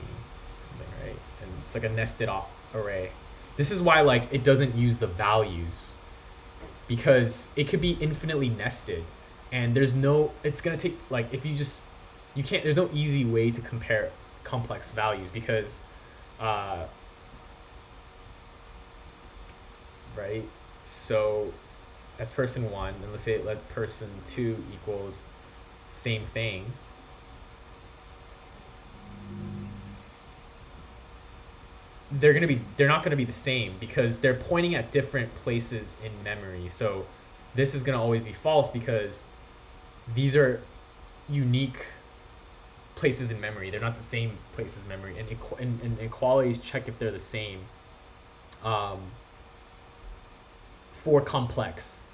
something, right? And it's like a nested array. This is why like it doesn't use the values, because it could be infinitely nested, and it's gonna take like there's no easy way to compare complex values because right, so that's person one, and let's say let person two equals same thing. They're not gonna be the same because they're pointing at different places in memory. So this is gonna always be false because these are unique places in memory. They're not the same places in memory. And inequalities check if they're the same for complex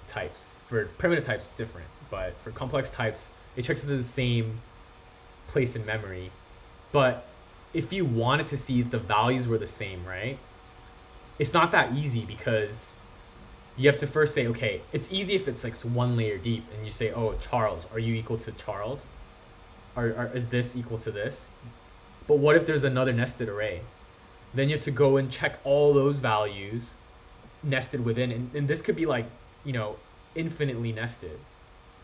types. For primitive types, it's different. But for complex types, it checks if they're the same place in memory. But if you wanted to see if the values were the same, right? It's not that easy because you have to first say, okay, it's easy if it's like one layer deep and you say, oh, Charles, are you equal to Charles? Is this equal to this? But what if there's another nested array? Then you have to go and check all those values nested within. And this could be like, infinitely nested.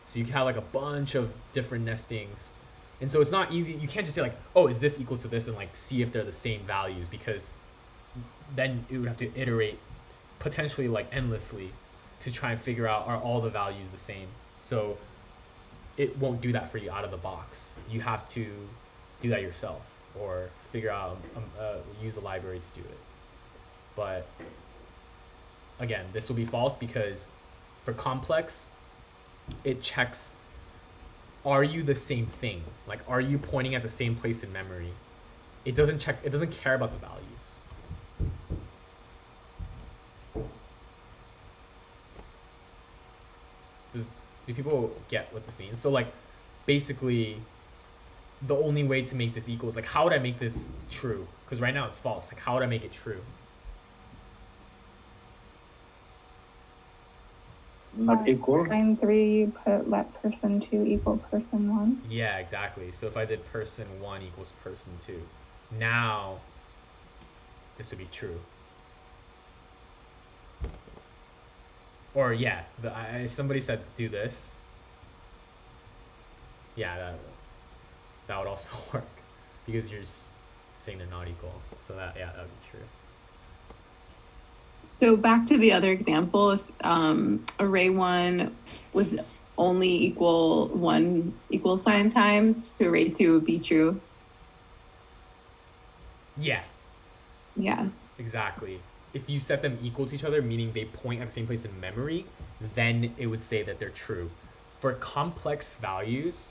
So you can have like a bunch of different nestings. And so it's not easy. You can't just say like, oh, is this equal to this? And like see if they're the same values, because then it would have to iterate potentially like endlessly to try and figure out, are all the values the same? So it won't do that for you out of the box. You have to do that yourself or figure out, use a library to do it. But again, this will be false because for complex, it checks, are you the same thing? Like, are you pointing at the same place in memory? It doesn't care about the values. Do people get what this means? So like, basically, the only way to make this equal is like, how would I make this true? Because right now it's false. Like, how would I make it true? Not equal. Line 3, put let person 2 equal person 1. Yeah, exactly. So if I did person 1 equals person 2, now this would be true. Or yeah, somebody said do this. Yeah, that would also work because you're saying they're not equal. So that would be true. So back to the other example, if array 1 was only equal 1 equal sign times, to array 2 would be true. Yeah. Yeah. Exactly. If you set them equal to each other, meaning they point at the same place in memory, then it would say that they're true. For complex values,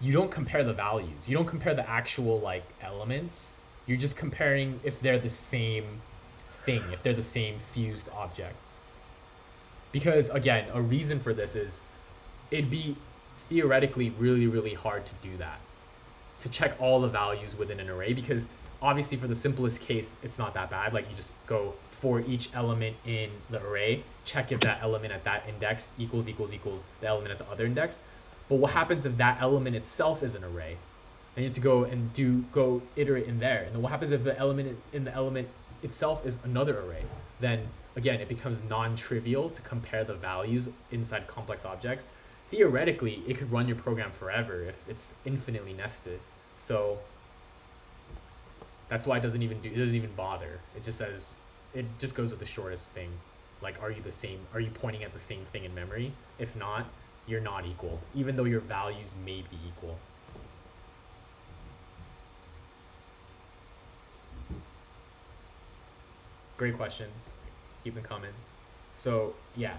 you don't compare the values. You don't compare the actual like elements. You're just comparing if they're the same thing, if they're the same fused object. Because again, a reason for this is it'd be theoretically really, really hard to do that, to check all the values within an array, because obviously for the simplest case, it's not that bad. Like you just go for each element in the array, check if that element at that index equals the element at the other index. But what happens if that element itself is an array? Then you have to go and go iterate in there. And then what happens if the element in the element itself is another array? Then again, it becomes non-trivial to compare the values inside complex objects. Theoretically, it could run your program forever if it's infinitely nested. So that's why it doesn't even bother. It just goes with the shortest thing. Like, are you pointing at the same thing in memory? If not, you're not equal, even though your values may be equal. Great questions. Keep them coming. So yeah,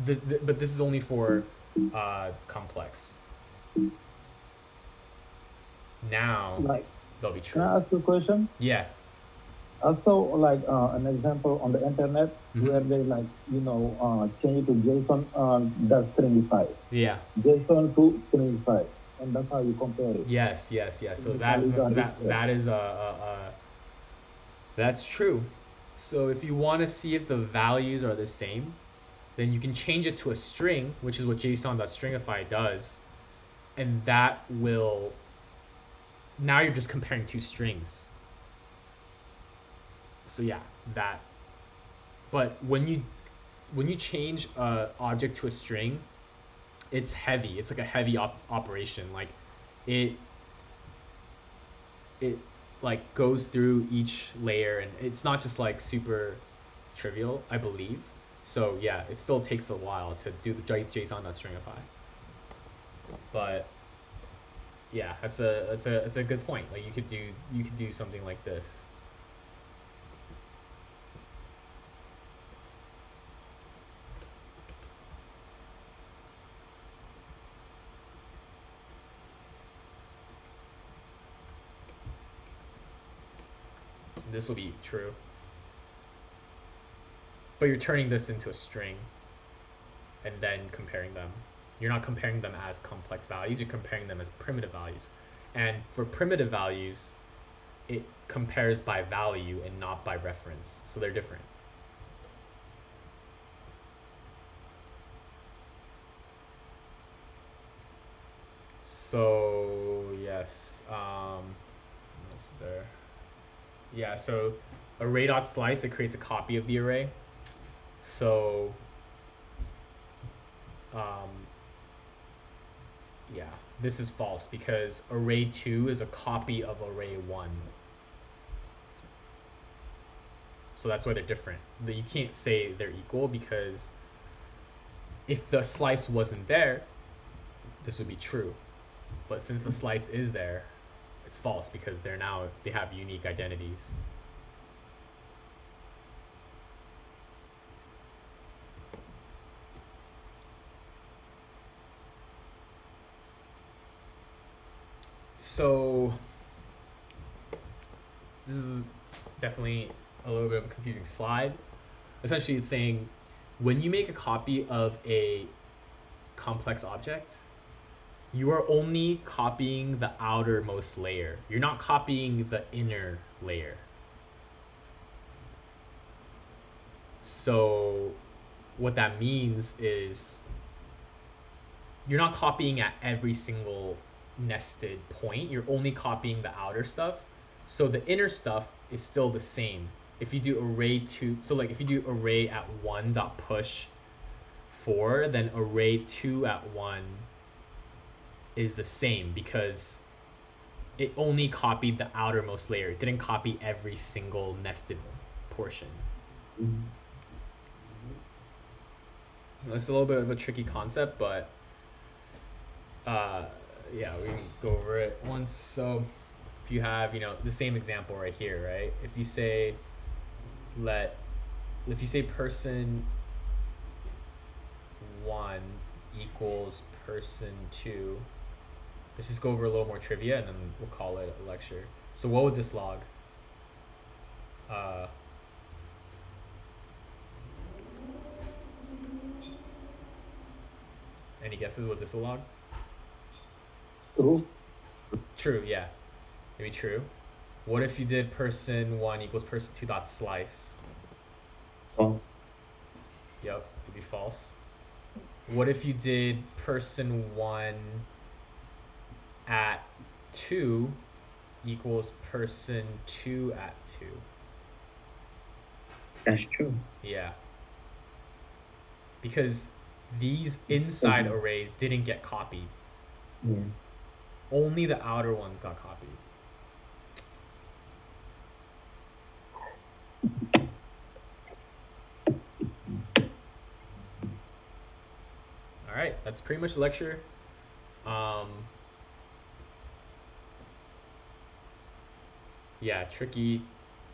but this is only for complex. Now Like, they'll be true. can I ask you a question? Yeah. I saw like an example on the internet where they like, change it to JSON that's stringify. Yeah. JSON to stringify. And that's how you compare it. Yes. So that is that's true. So if you want to see if the values are the same, then you can change it to a string, which is what JSON.stringify does, and that will. Now you're just comparing two strings. So yeah, that. But when you change a object to a string, it's heavy. It's like a heavy operation. Like it like goes through each layer, and it's not just like super trivial, I believe. So yeah, it still takes a while to do the JSON.stringify. But yeah, that's a good point. Like you could do something like this. this will be true. But you're turning this into a string and then comparing them. You're not comparing them as complex values, you're comparing them as primitive values. And for primitive values, it compares by value and not by reference. So they're different. So yes, what's there? Yeah, so array.slice, it creates a copy of the array. So yeah, this is false because array 2 is a copy of array 1. So that's why they're different. You can't say they're equal because if the slice wasn't there, this would be true. But since the slice is there, it's false because they have unique identities. So this is definitely a little bit of a confusing slide. Essentially, it's saying when you make a copy of a complex object, you are only copying the outermost layer. You're not copying the inner layer. So what that means is you're not copying at every single nested point. You're only copying the outer stuff. So the inner stuff is still the same. If you do array 2, so like if you do array at 1 dot push 4, then array 2 at 1 is the same because it only copied the outermost layer. It didn't copy every single nested portion. It's a little bit of a tricky concept, but yeah, we can go over it once. So if you have, the same example right here, right? If you say person 1 equals person 2, let's just go over a little more trivia and then we'll call it a lecture. So what would this log? Any guesses what this will log? True. True, yeah. Maybe true. What if you did person 1 equals person 2 dot slice? False. Yep, it'd be false. What if you did person 1 at 2 equals person 2 at 2? That's true. Yeah. Because these inside arrays didn't get copied. Yeah. Only the outer ones got copied. All right, that's pretty much the lecture. Yeah, tricky